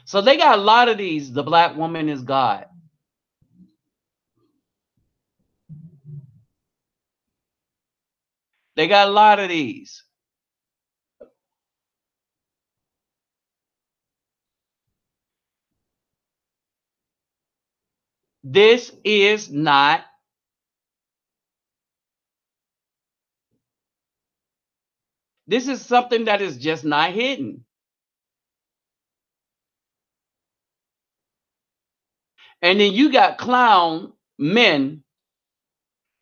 So they got a lot of these. The black woman is God. They got a lot of these. This is not, this is something that is just not hidden. And then you got clown men,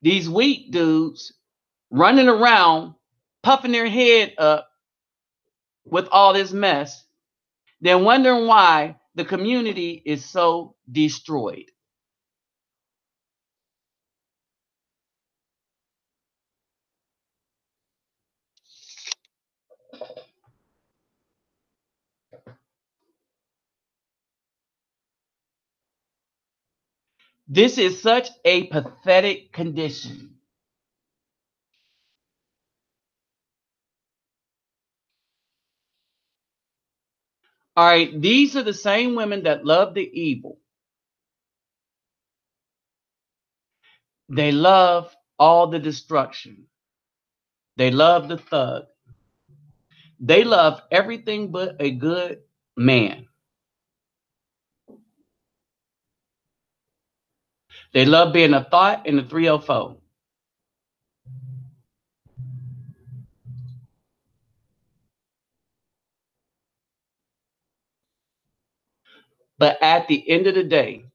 these weak dudes, running around, puffing their head up with all this mess, then wondering why the community is so destroyed. This is such a pathetic condition. All right, these are the same women that love the evil. They love all the destruction. They love the thug. They love everything but a good man. They love being a thought in the 304. But at the end of the day,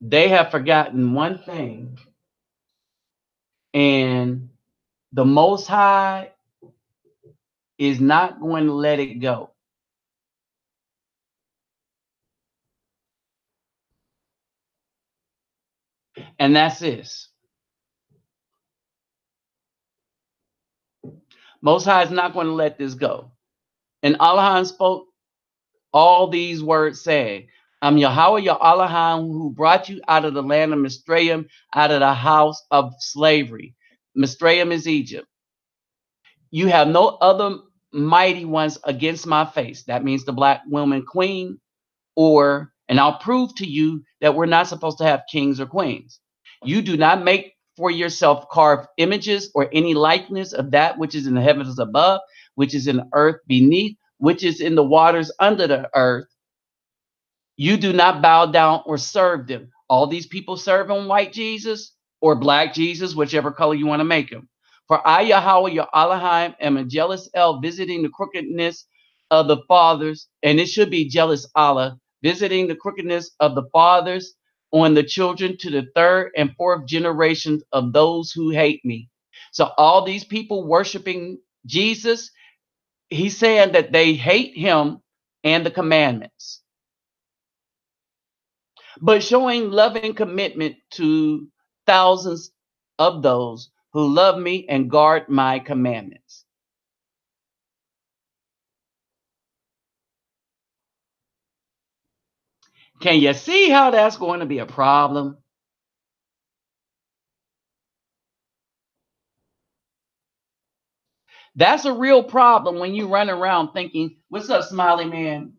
they have forgotten one thing, and the Most High is not going to let it go. And that's this. Most High is not going to let this go. And Allah spoke all these words saying, I'm Yahweh your Allah who brought you out of the land of Mitzrayim, out of the house of slavery. Mitzrayim is Egypt. You have no other mighty ones against my face. That means the black woman queen, and I'll prove to you that we're not supposed to have kings or queens. You do not make for yourself carved images or any likeness of that which is in the heavens above, which is in the earth beneath, which is in the waters under the earth. You do not bow down or serve them. All these people serving white Jesus or black Jesus, whichever color you want to make him. For I, Yahweh, your Elohim, am a jealous El, visiting the crookedness of the fathers, and it should be jealous Allah, visiting the crookedness of the fathers on the children to the third and fourth generations of those who hate me. So all these people worshiping Jesus, he's saying that they hate him and the commandments, but showing loving commitment to thousands of those who love me and guard my commandments. Can you see how that's going to be a problem? That's a real problem when you run around thinking, what's up, smiley man?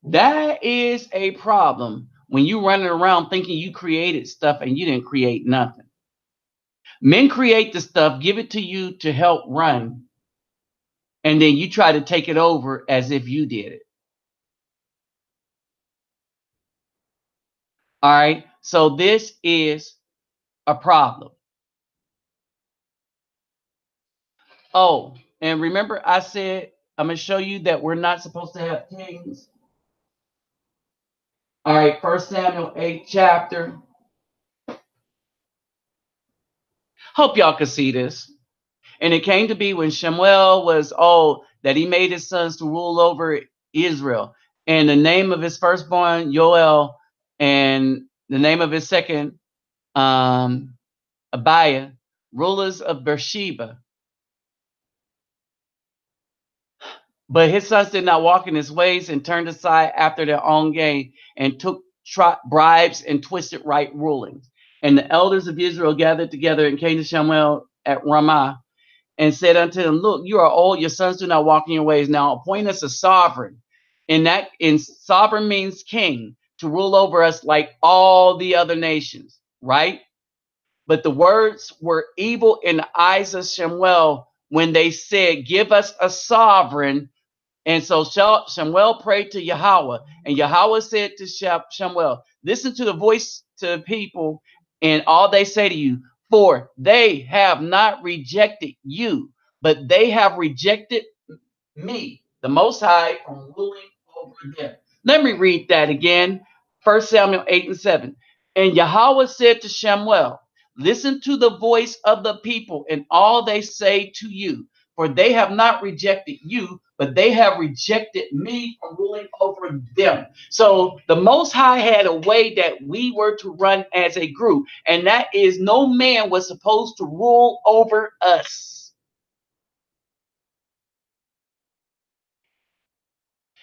That is a problem when you running around thinking you created stuff and you didn't create nothing. Men create the stuff, give it to you to help run, and then you try to take it over as if you did it. All right. So this is a problem. Oh, and remember I said I'm going to show you that we're not supposed to have kings. All right. 1 Samuel 8 chapter. Hope y'all can see this. And it came to be when Shemuel was old that he made his sons to rule over Israel. And the name of his firstborn, Joel, and the name of his second, Abiah, rulers of Beersheba. But his sons did not walk in his ways and turned aside after their own gain and took bribes and twisted right rulings. And the elders of Israel gathered together and came to Shemuel at Ramah and said unto him, look, you are old, your sons do not walk in your ways. Now appoint us a sovereign. And sovereign means king, to rule over us like all the other nations, right? But the words were evil in the eyes of Shemuel when they said, give us a sovereign. And so Shemuel prayed to Yahweh, and Yahweh said to Shemuel, listen to the voice to the people and all they say to you, for they have not rejected you, but they have rejected me, the Most High, from ruling over them. Let me read that again. 1 Samuel 8 and 7. And Yahweh said to Shemuel, listen to the voice of the people and all they say to you, for they have not rejected you, but they have rejected me from ruling over them. So the Most High had a way that we were to run as a group, and that is no man was supposed to rule over us.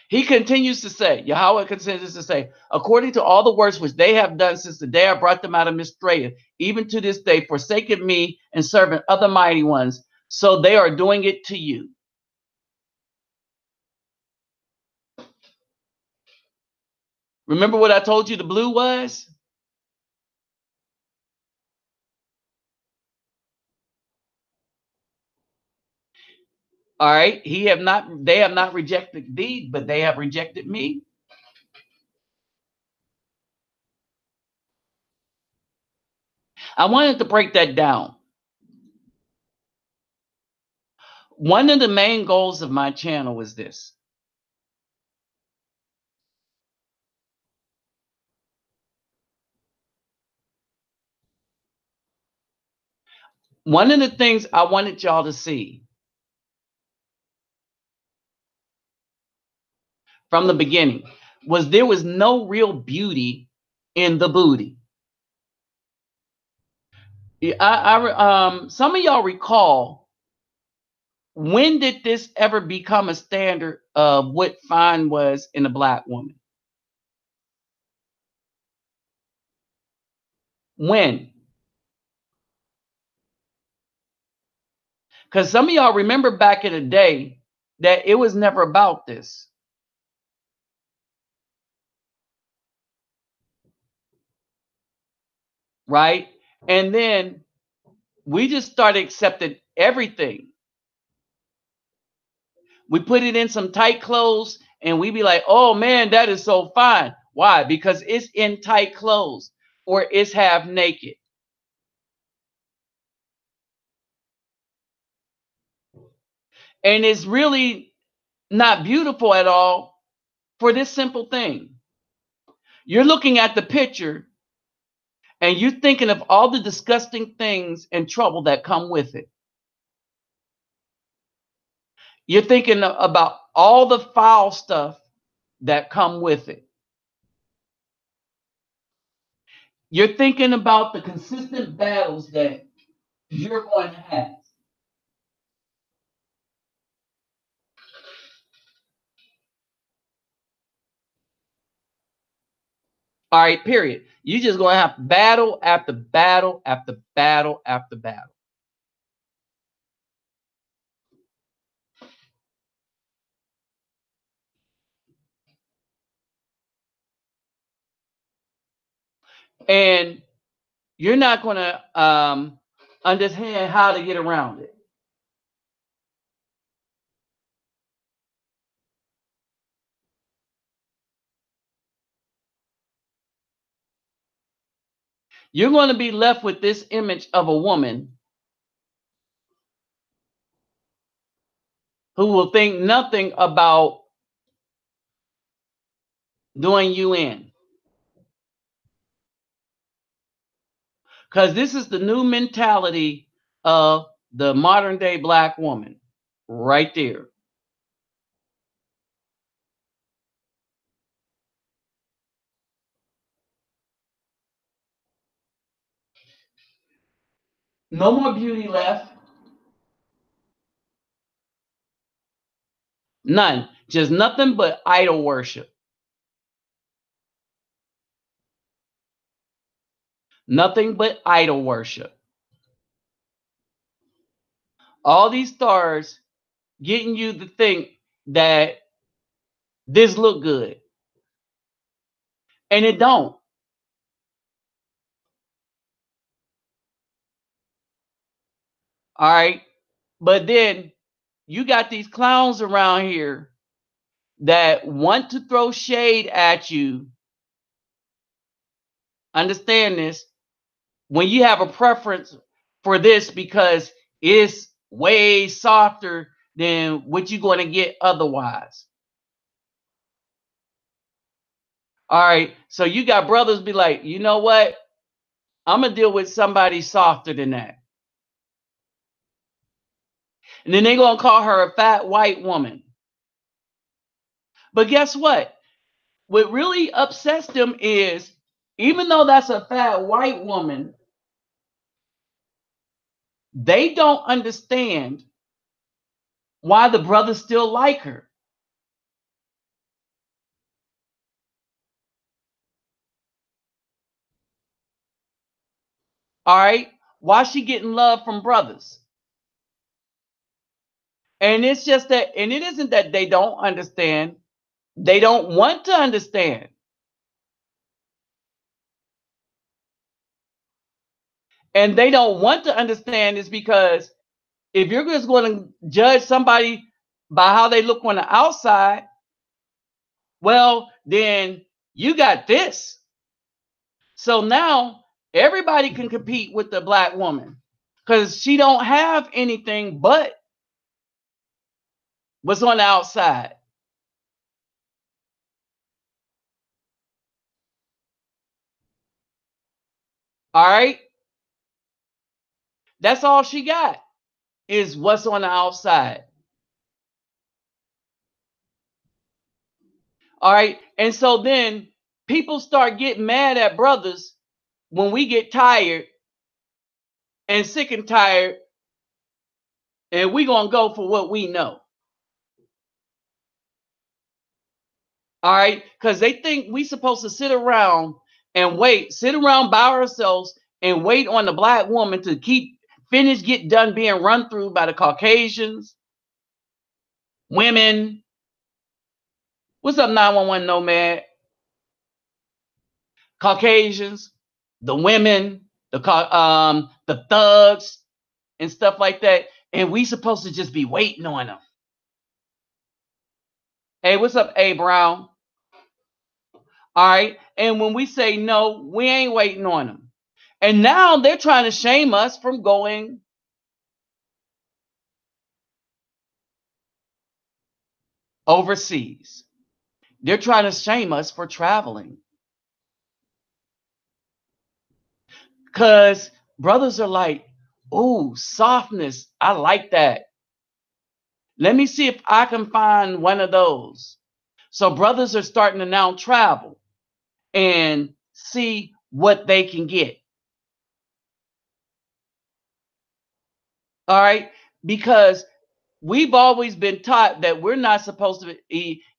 He continues to say, Yahweh continues to say, according to all the works which they have done since the day I brought them out of Mizraim, even to this day, forsaken me and serving other mighty ones, so they are doing it to you. Remember what I told you the blue was? All right. They have not rejected thee, but they have rejected me. I wanted to break that down. One of the main goals of my channel was this. One of the things I wanted y'all to see from the beginning was there was no real beauty in the booty. Some of y'all recall, when did this ever become a standard of what fine was in a black woman? When? Because some of y'all remember back in the day that it was never about this. Right? And then we just started accepting everything. We put it in some tight clothes and we be like, oh man, that is so fine. Why? Because it's in tight clothes or it's half naked. And it's really not beautiful at all for this simple thing. You're looking at the picture and you're thinking of all the disgusting things and trouble that come with it. You're thinking about all the foul stuff that come with it. You're thinking about the consistent battles that you're going to have. All right, period. You just going to have battle after battle after battle after battle. And you're not going to understand how to get around it. You're going to be left with this image of a woman who will think nothing about doing you in. Because this is the new mentality of the modern day black woman right there. No more beauty left. None. Just nothing but idol worship. Nothing but idol worship. All these stars getting you to think that this look good. And it don't. All right. But then you got these clowns around here that want to throw shade at you. Understand this. When you have a preference for this because it's way softer than what you're going to get otherwise. All right. So you got brothers be like, you know what? I'm going to deal with somebody softer than that. And then they're going to call her a fat white woman. But guess what? What really upsets them is, even though that's a fat white woman, they don't understand why the brothers still like her. All right. Why she getting love from brothers? And it's just that, and it isn't that they don't understand. They don't want to understand. And they don't want to understand is because if you're just going to judge somebody by how they look on the outside, well, then you got this. So now everybody can compete with the black woman because she don't have anything but what's on the outside. All right. That's all she got is what's on the outside. All right. And so then people start getting mad at brothers when we get tired and sick and tired, and we going to go for what we know. All right. Because they think we supposed to sit around and wait, sit around by ourselves and wait on the black woman to get done being run through by the Caucasians, women. What's up, 911 Nomad? Caucasians, the women, the thugs, and stuff like that. And we supposed to just be waiting on them. Hey, what's up, A Brown? All right. And when we say no, we ain't waiting on them. And now they're trying to shame us from going overseas. They're trying to shame us for traveling. Because brothers are like, ooh, softness. I like that. Let me see if I can find one of those. So brothers are starting to now travel and see what they can get. All right. Because we've always been taught that we're not supposed to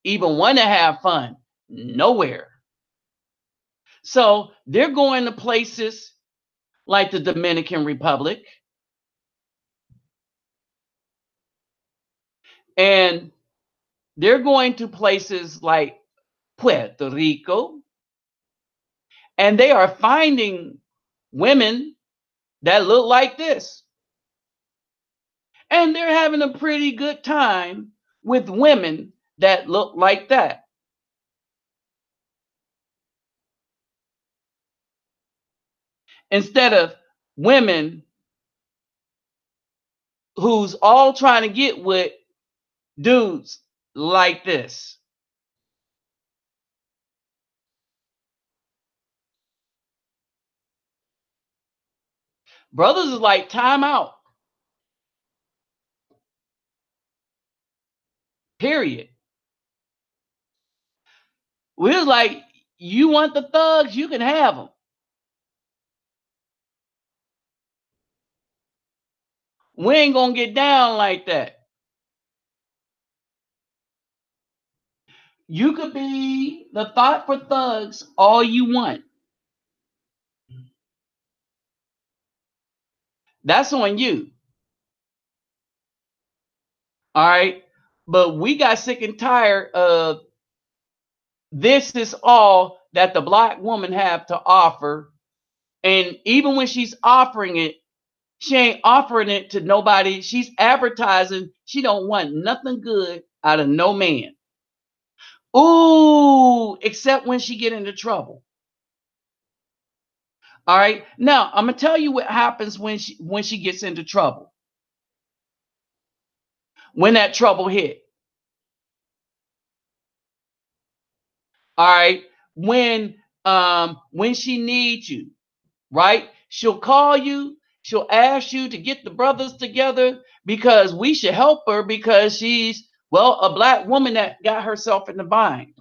even want to have fun nowhere. So they're going to places like the Dominican Republic, and they're going to places like Puerto Rico, and they are finding women that look like this. And they're having a pretty good time with women that look like that. Instead of women who's all trying to get with dudes like this. Brothers is like, time out. Period. We was like, you want the thugs, you can have them. We ain't gonna get down like that. You could be the thought for thugs all you want. That's on you. All right. But we got sick and tired of this is all that the black woman have to offer. And even when she's offering it, she ain't offering it to nobody. She's advertising. She don't want nothing good out of no man. Ooh, except when she get into trouble. All right. Now I'm gonna tell you what happens when she gets into trouble. when that trouble hit. All right. When she needs you, right? She'll call you, she'll ask you to get the brothers together because we should help her because she's, well, a black woman that got herself in the bind,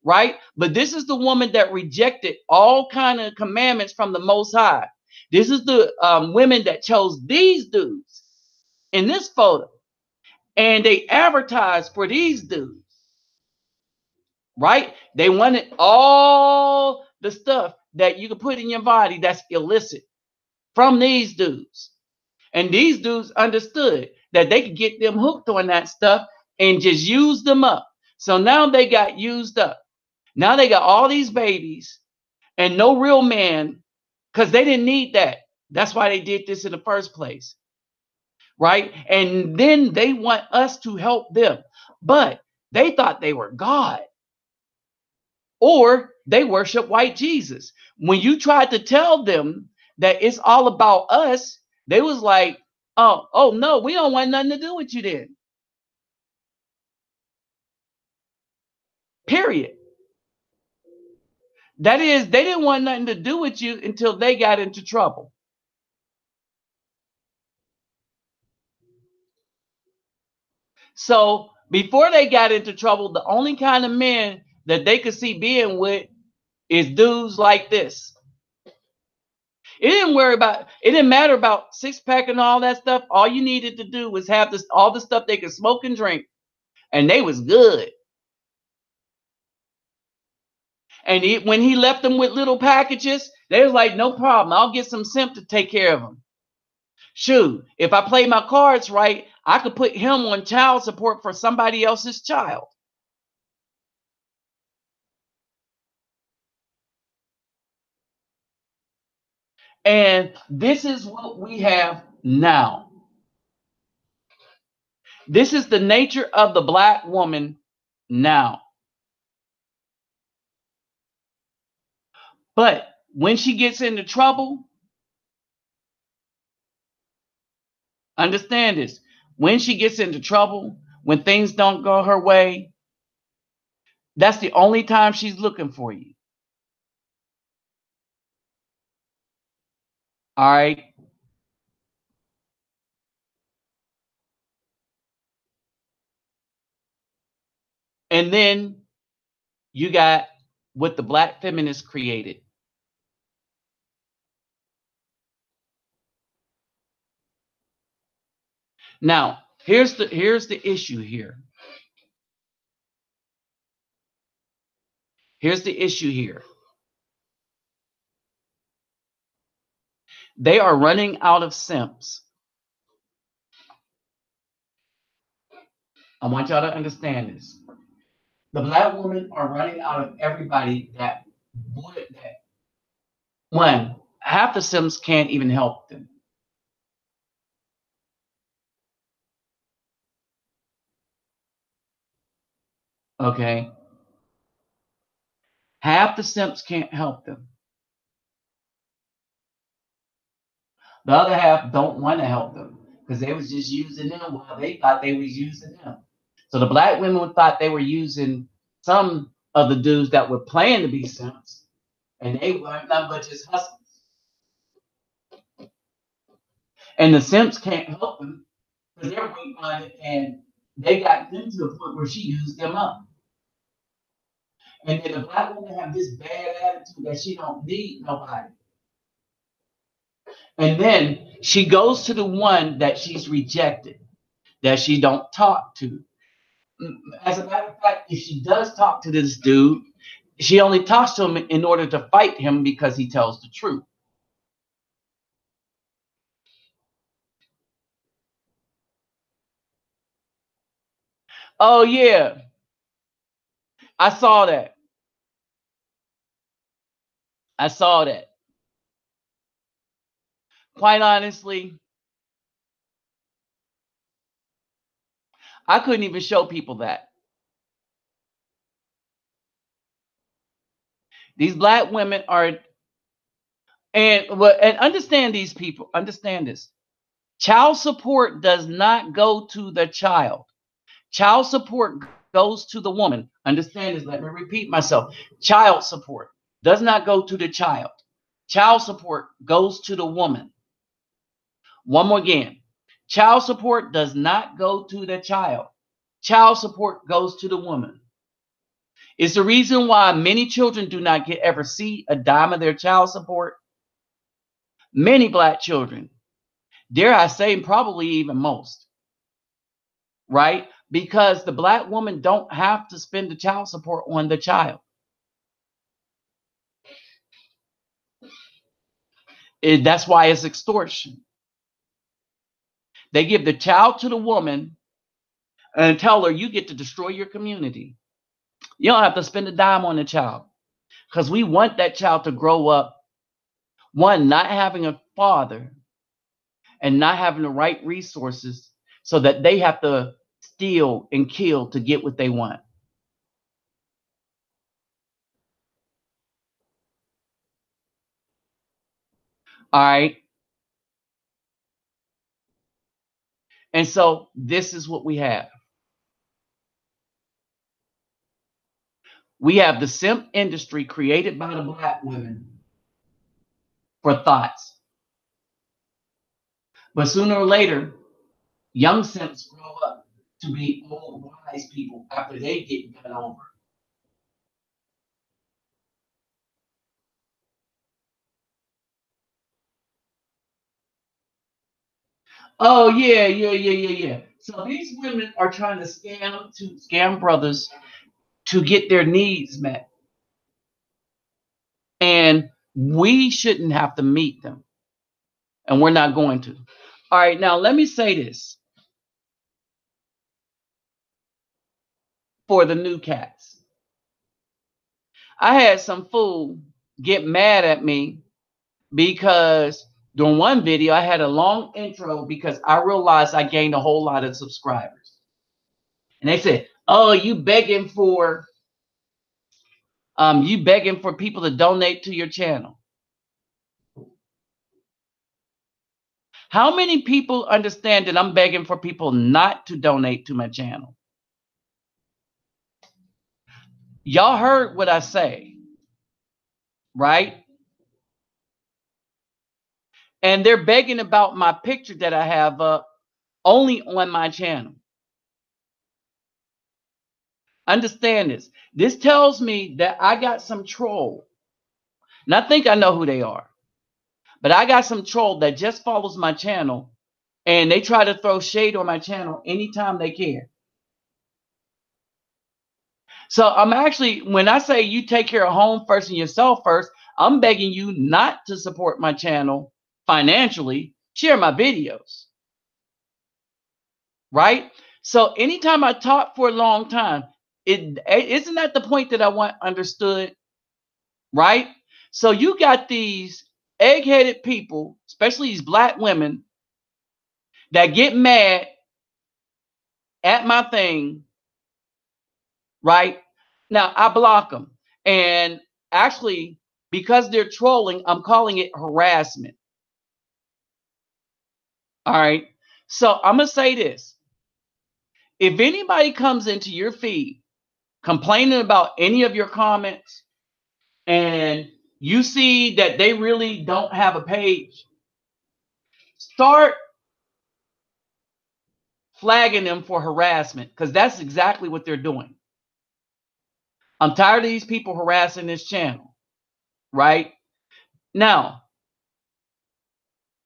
right? But this is the woman that rejected all kind of commandments from the Most High. This is the women that chose these dudes in this photo, and they advertised for these dudes, right? They wanted all the stuff that you can put in your body that's illicit from these dudes. And these dudes understood that they could get them hooked on that stuff and just use them up. So now they got used up. Now they got all these babies and no real man because they didn't need that. That's why they did this in the first place, right? And then they want us to help them. But they thought they were God or they worship white Jesus. When you tried to tell them that it's all about us, they was like, oh no, we don't want nothing to do with you then. Period. That is, they didn't want nothing to do with you until they got into trouble. So before they got into trouble, the only kind of men that they could see being with is dudes like this. It didn't matter about six pack and all that stuff. All you needed to do was have this all the stuff they could smoke and drink, and they was good. And when he left them with little packages, they was like, no problem. I'll get some simp to take care of them. Shoot, if I play my cards right, I could put him on child support for somebody else's child. And this is what we have now. This is the nature of the black woman now. But when she gets into trouble, understand this. When she gets into trouble, when things don't go her way, that's the only time she's looking for you. All right. And then you got what the black feminists created. Now, here's the issue here. Here's the issue here. They are running out of simps. I want y'all to understand this. The black women are running out of everybody that would that one, half the simps can't even help them. Okay. Half the simps can't help them. The other half don't want to help them because they was just using them while they thought they was using them. So the black women thought they were using some of the dudes that were playing to be simps, and they weren't nothing but just hustlers. And the simps can't help them because they're waiting on it, and they got them to the point where she used them up. And then the black woman have this bad attitude that she don't need nobody. And then she goes to the one that she's rejected, that she don't talk to. As a matter of fact, if she does talk to this dude, she only talks to him in order to fight him because he tells the truth. Oh yeah, I saw that. I saw that. Quite honestly, I couldn't even show people that. These black women are and understand these people. Understand this. Child support does not go to the child. Child support goes to the woman. Understand this, let me repeat myself. Child support does not go to the child. Child support goes to the woman. One more again. Child support does not go to the child. Child support goes to the woman. It's the reason why many children do not ever see a dime of their child support. Many black children, dare I say, probably even most, right? Because the black woman don't have to spend the child support on the child. That's why it's extortion. They give the child to the woman and tell her you get to destroy your community. You don't have to spend a dime on the child because we want that child to grow up, one, not having a father and not having the right resources so that they have to steal and kill to get what they want. All right. And so this is what we have. We have the simp industry created by the black women for thoughts. But sooner or later, young simps grow up to be old wise people after they get done over. Oh yeah. So these women are trying to scam brothers to get their needs met. And we shouldn't have to meet them. And we're not going to. All right, now let me say this for the new cats. I had some fool get mad at me because during one video I had a long intro because I realized I gained a whole lot of subscribers. And they said, "Oh, you begging for people to donate to your channel." How many people understand that I'm begging for people not to donate to my channel? Y'all heard what I say, right? And they're begging about my picture that I have up only on my channel. Understand this. This tells me that I got some troll. And I think I know who they are. But I got some troll that just follows my channel and they try to throw shade on my channel anytime they can. So I'm actually, when I say you take care of home first and yourself first, I'm begging you not to support my channel financially. Share my videos. Right? So anytime I talk for a long time, isn't that the point that I want understood? Right? So you got these egg-headed people, especially these black women, that get mad at my thing, right? Now I block them. And actually, because they're trolling, I'm calling it harassment. All right. So I'm going to say this. If anybody comes into your feed complaining about any of your comments and you see that they really don't have a page, start flagging them for harassment because that's exactly what they're doing. I'm tired of these people harassing this channel, right? Now,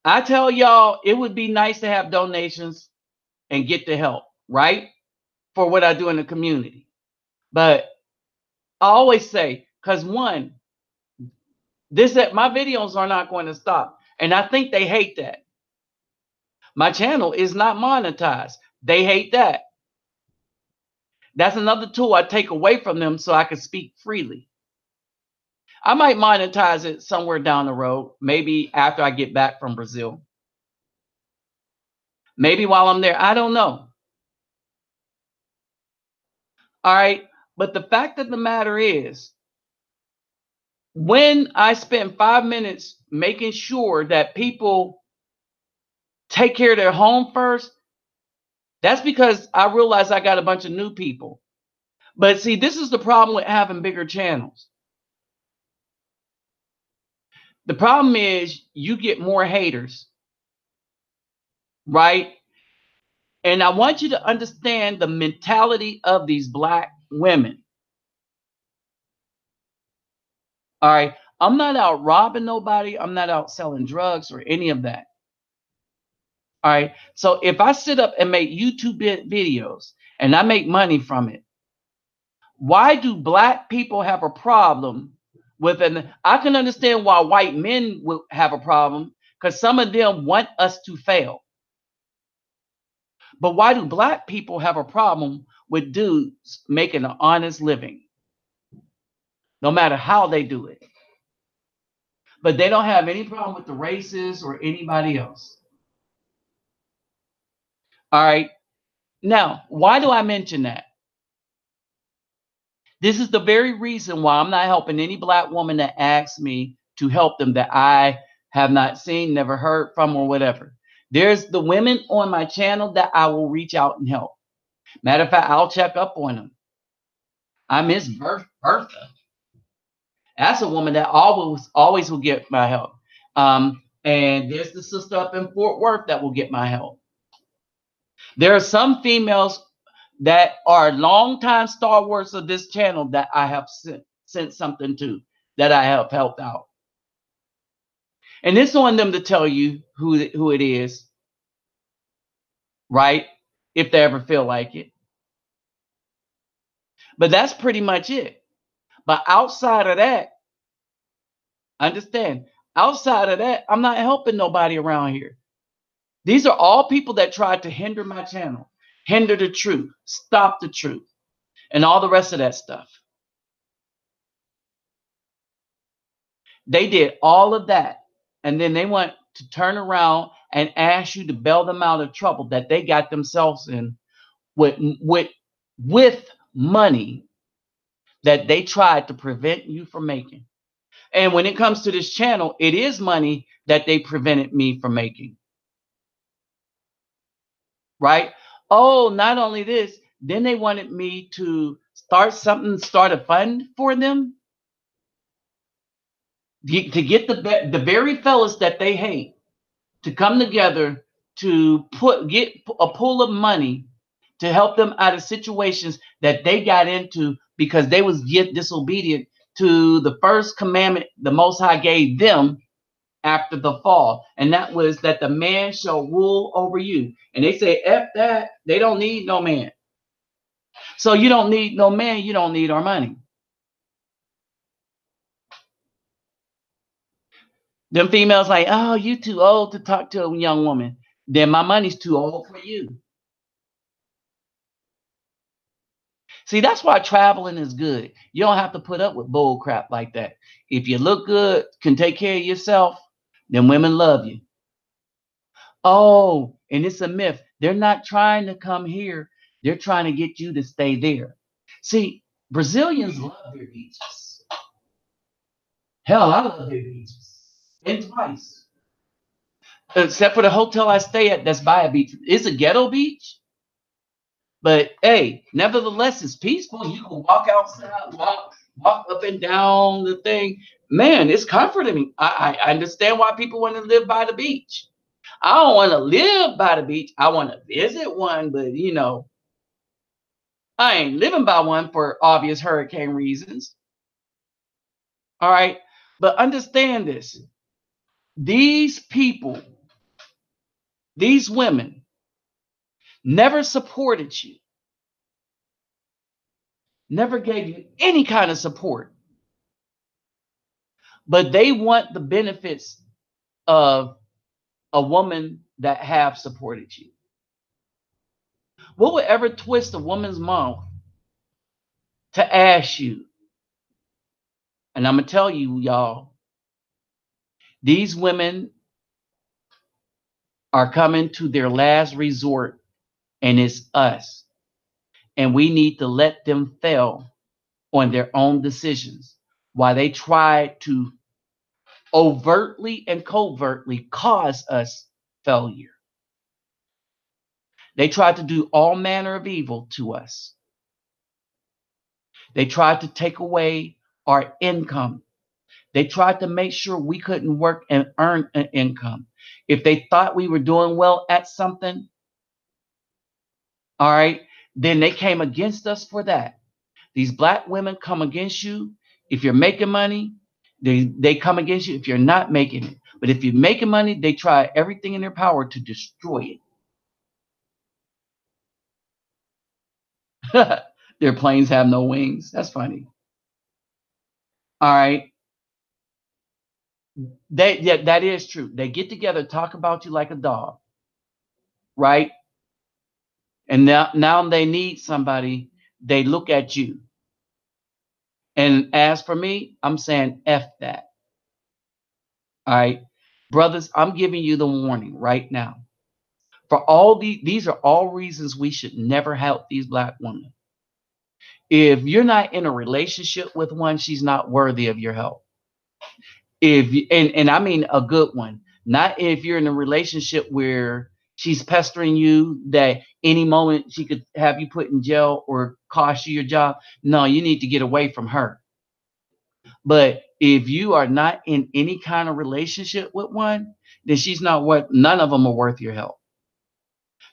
I tell y'all it would be nice to have donations and get the help, right? For what I do in the community. But I always say, because one, my videos are not going to stop. And I think they hate that. My channel is not monetized. They hate that. That's another tool I take away from them so I can speak freely. I might monetize it somewhere down the road, maybe after I get back from Brazil. Maybe while I'm there, I don't know. All right. But the fact of the matter is, when I spend 5 minutes making sure that people take care of their home first, that's because I realized I got a bunch of new people. But see, this is the problem with having bigger channels. The problem is you get more haters, right? And I want you to understand the mentality of these black women. All right. I'm not out robbing nobody. I'm not out selling drugs or any of that. All right. So if I sit up and make YouTube videos and I make money from it, why do black people have a problem with an? I can understand why white men will have a problem because some of them want us to fail. But why do black people have a problem with dudes making an honest living, no matter how they do it? But they don't have any problem with the racists or anybody else. All right. Now, why do I mention that? This is the very reason why I'm not helping any black woman that asks me to help them that I have not seen, never heard from, or whatever. There's the women on my channel that I will reach out and help. Matter of fact, I'll check up on them. I miss Bertha. That's a woman that always will get my help. And there's the sister up in Fort Worth that will get my help. There are some females that are longtime stalwarts of this channel that I have sent something to, that I have helped out. And it's on them to tell you who it is, right? If they ever feel like it. But that's pretty much it. But outside of that, understand, outside of that, I'm not helping nobody around here. These are all people that tried to hinder my channel, hinder the truth, stop the truth, and all the rest of that stuff. They did all of that. And then they want to turn around and ask you to bail them out of trouble that they got themselves in with money that they tried to prevent you from making. And when it comes to this channel, it is money that they prevented me from making. Right? Oh, not only this, then they wanted me to start a fund for them to get the very fellas that they hate to come together to get a pool of money to help them out of situations that they got into because they was disobedient to the first commandment the Most High gave them after the fall, and that was that the man shall rule over you. And they say, F that, they don't need no man. So you don't need no man, you don't need our money. Them females like, oh, you too old to talk to a young woman. Then my money's too old for you. See, that's why traveling is good. You don't have to put up with bull crap like that. If you look good, can take care of yourself, then women love you. Oh, and it's a myth. They're not trying to come here. They're trying to get you to stay there. See, Brazilians love their beaches. Hell, I love their beaches. And twice. Except for the hotel I stay at that's by a beach. It's a ghetto beach. But hey, nevertheless, it's peaceful. You can walk outside, walk up and down the thing. Man, it's comforting. I understand why people want to live by the beach. I don't want to live by the beach. I want to visit one, but I ain't living by one for obvious hurricane reasons. All right. But understand this. These people, these women, never supported you, never gave you any kind of support. But they want the benefits of a woman that have supported you. What would ever twist a woman's mouth to ask you? And I'm going to tell you, y'all, these women are coming to their last resort, and it's us. And we need to let them fail on their own decisions while they try to overtly and covertly cause us failure. They tried to do all manner of evil to us. They tried to take away our income. They tried to make sure we couldn't work and earn an income. If they thought we were doing well at something, all right, then they came against us for that. These black women come against you if you're making money. They come against you if you're not making it. But if you're making money, they try everything in their power to destroy it. Their planes have no wings. That's funny. All right. Yeah, that is true. They get together, talk about you like a dog, right? And now they need somebody. They look at you. And as for me, I'm saying F that. All right. Brothers, I'm giving you the warning right now. For all these are all reasons we should never help these black women. If you're not in a relationship with one, she's not worthy of your help. And I mean a good one, not if you're in a relationship where she's pestering you that any moment she could have you put in jail or cost you your job. No, you need to get away from her. But if you are not in any kind of relationship with one, then she's not worth. None of them are worth your help.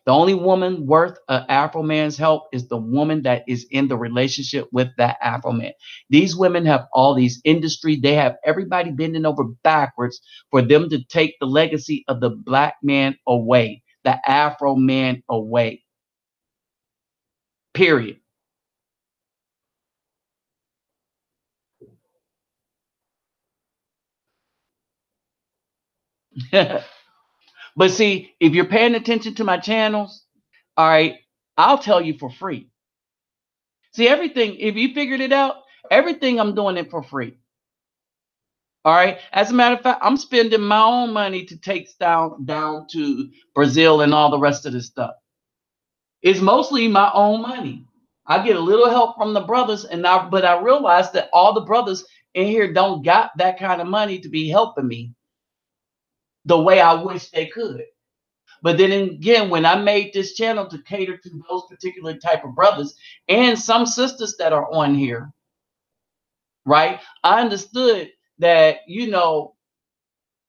The only woman worth an Afro man's help is the woman that is in the relationship with that Afro man. These women have all these industry. They have everybody bending over backwards for them to take the legacy of the black man away, the Afro man away. Period. But see, if you're paying attention to my channels, all right, I'll tell you for free. See, everything, if you figured it out, everything I'm doing it for free. All right. As a matter of fact, I'm spending my own money to take down to Brazil and all the rest of this stuff. It's mostly my own money. I get a little help from the brothers, but I realize that all the brothers in here don't got that kind of money to be helping me the way I wish they could. But then again, when I made this channel to cater to those particular type of brothers and some sisters that are on here, right? I understood that,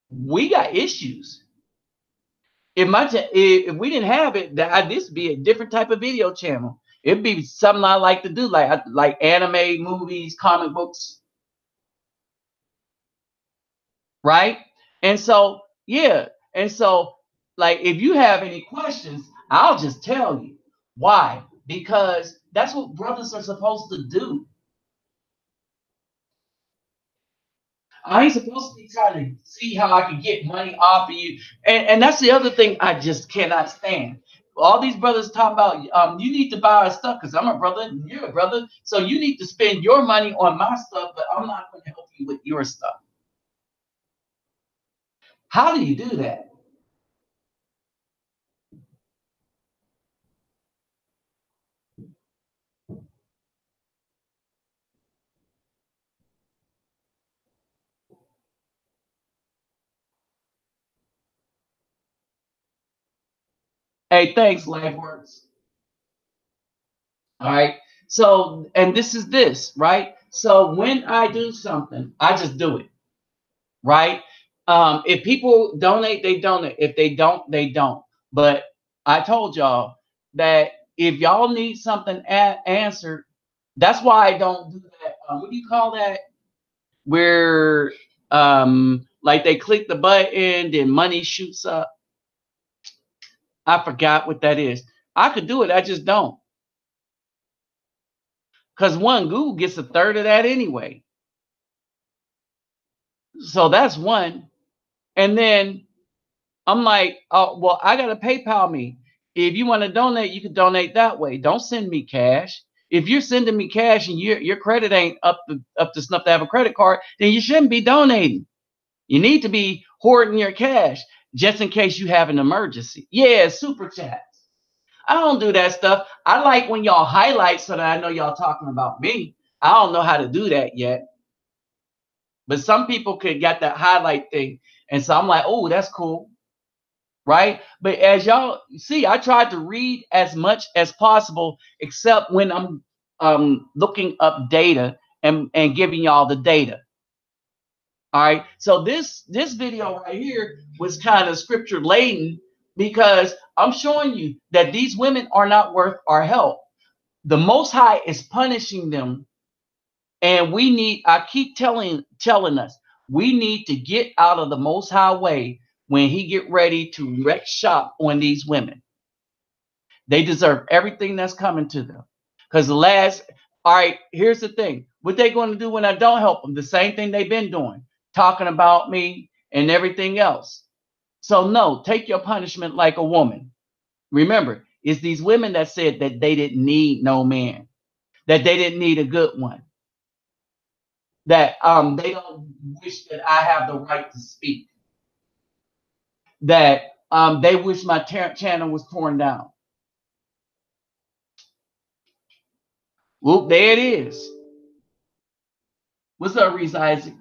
we got issues. If we didn't have it, this would be a different type of video channel. It'd be something I like to do, like anime, movies, comic books, right? And so, yeah, and so, like, if you have any questions, I'll just tell you why. Because that's what brothers are supposed to do. I ain't supposed to be trying to see how I can get money off of you. And that's the other thing I just cannot stand. All these brothers talk about, you need to buy our stuff because I'm a brother and you're a brother. So you need to spend your money on my stuff, but I'm not going to help you with your stuff. How do you do that? Hey, thanks, Life. All right. So, and this, right? So when I do something, I just do it, right? If people donate, they donate. If they don't, they don't. But I told y'all that if y'all need something answered, that's why I don't do that. What do you call that? Where like they click the button, then money shoots up. I forgot what that is. I could do it, I just don't. Because one, Google gets a third of that anyway. So that's one. And then I'm like, oh, well, I got to PayPal me. If you want to donate, you can donate that way. Don't send me cash. If you're sending me cash and your credit ain't up to snuff to have a credit card, then you shouldn't be donating. You need to be hoarding your cash just in case you have an emergency. Yeah, super chats. I don't do that stuff. I like when y'all highlight so that I know y'all talking about me. I don't know how to do that yet. But some people could get that highlight thing. And so I'm like, oh, that's cool. right? But as y'all see, I tried to read as much as possible, except when I'm looking up data and giving y'all the data. All right. So this video right here was kind of scripture laden because I'm showing you that these women are not worth our help. The Most High is punishing them, and we need. I keep telling us we need to get out of the Most High way when He get ready to wreck shop on these women. They deserve everything that's coming to them. Because all right, here's the thing. What they going to do when I don't help them? The same thing they've been doing, talking about me and everything else. So no, take your punishment like a woman. Remember, it's these women that said that they didn't need no man, that they didn't need a good one, that they don't wish that I have the right to speak, that they wish my channel was torn down. Whoop, there it is. What's up, Reese Isaac?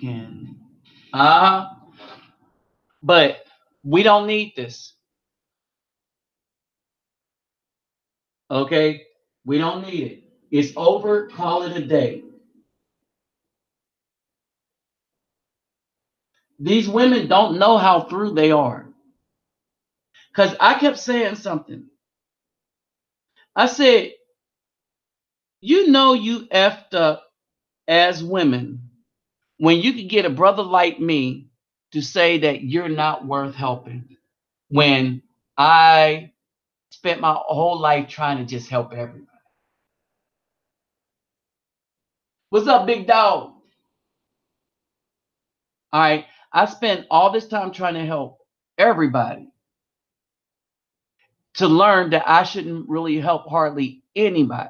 Can but we don't need this. Okay? We don't need it. It's over. Call it a day. These women don't know how through they are. Because I kept saying something. I said, you know, you effed up as women when you could get a brother like me to say that you're not worth helping when I spent my whole life trying to just help everybody. What's up, big dog? All right. I spent all this time trying to help everybody to learn that I shouldn't really help hardly anybody.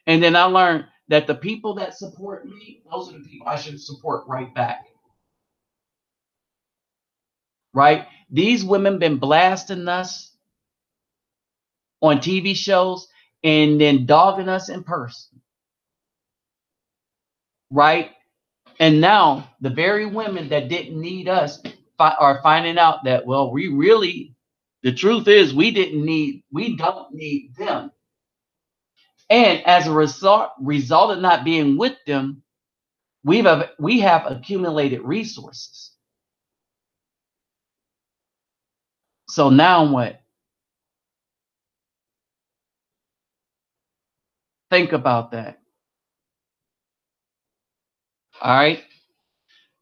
And then I learned that the people that support me, those are the people I should support right back. Right? These women been blasting us on TV shows and then dogging us in person. Right? And now the very women that didn't need us are finding out that, well, the truth is we don't need them. And as a result of not being with them, we have accumulated resources. So now what? Think about that. All right.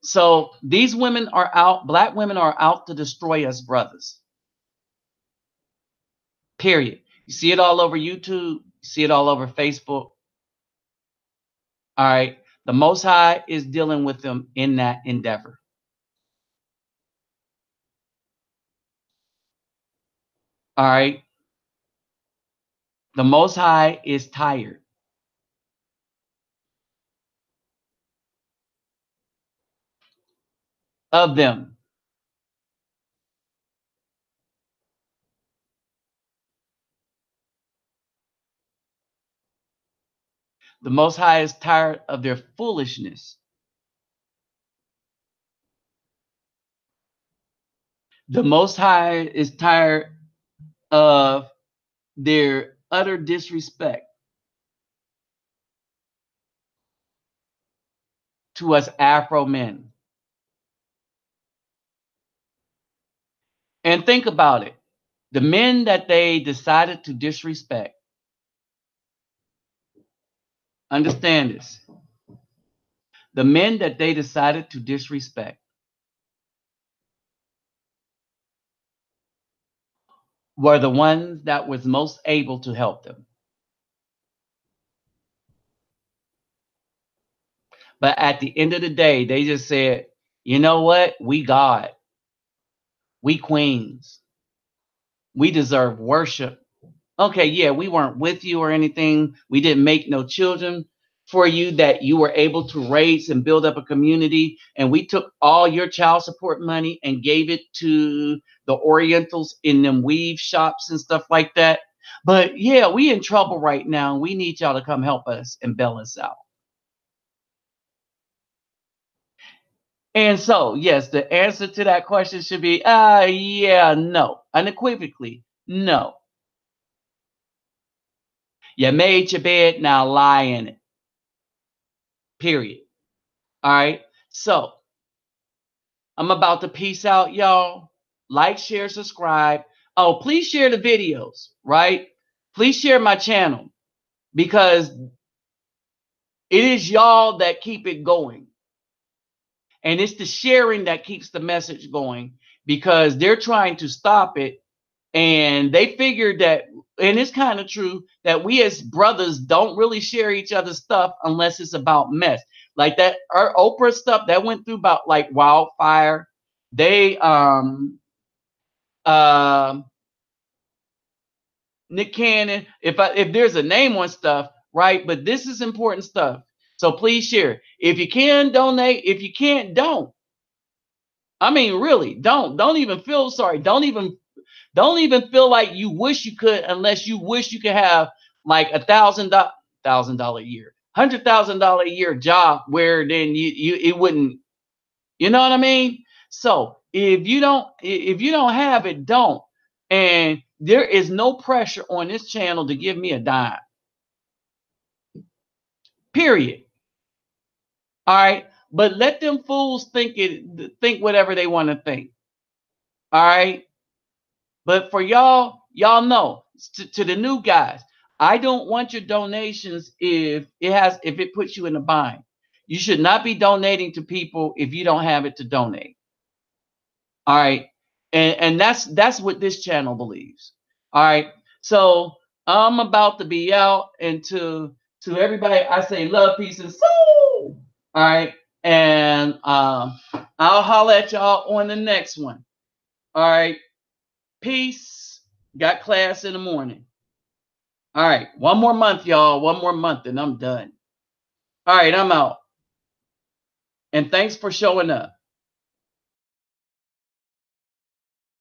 So these women are out, black women are out to destroy us, brothers. Period. You see it all over YouTube, you see it all over Facebook. All right. The Most High is dealing with them in that endeavor. All right. The Most High is tired of them. The Most High is tired of their foolishness. The Most High is tired of their utter disrespect to us Afro men. And think about it. The men that they decided to disrespect, understand this. The men that they decided to disrespect were the ones that was most able to help them. But at the end of the day, they just said, you know what? We God. We queens. We deserve worship. Okay, yeah, we weren't with you or anything. We didn't make no children for you that you were able to raise and build up a community. And we took all your child support money and gave it to the Orientals in them weave shops and stuff like that. But yeah, we in trouble right now. We need y'all to come help us and bail us out. And so, yes, the answer to that question should be, yeah, no. Unequivocally, no. You made your bed, now lie in it. Period. All right. So I'm about to peace out, y'all. Like, share, subscribe. Oh, please share the videos, right? Please share my channel because it is y'all that keep it going. And it's the sharing that keeps the message going because they're trying to stop it. And they figured that, and it's kind of true, that we as brothers don't really share each other's stuff unless it's about mess. Like that our Oprah stuff that went through about like wildfire. They um Nick Cannon, if there's a name on stuff, right? But this is important stuff. So please share. If you can donate, if you can't, don't. I mean, really, don't. Don't even feel sorry. Don't even feel like you wish you could unless you wish you could have like $1,000 a year, $100,000 a year job where then you it wouldn't, you know what I mean? So if you don't have it, don't. And there is no pressure on this channel to give me a dime. Period. All right. But let them fools think whatever they want to think. All right. But for y'all know to the new guys, I don't want your donations if it puts you in a bind. You should not be donating to people if you don't have it to donate. All right. And that's what this channel believes. All right. So I'm about to be out and to everybody I say love, peace, and soul. All right. And I'll holler at y'all on the next one. All right. Peace. Got class in the morning. All right. One more month, y'all. One more month and I'm done. All right. I'm out. And thanks for showing up.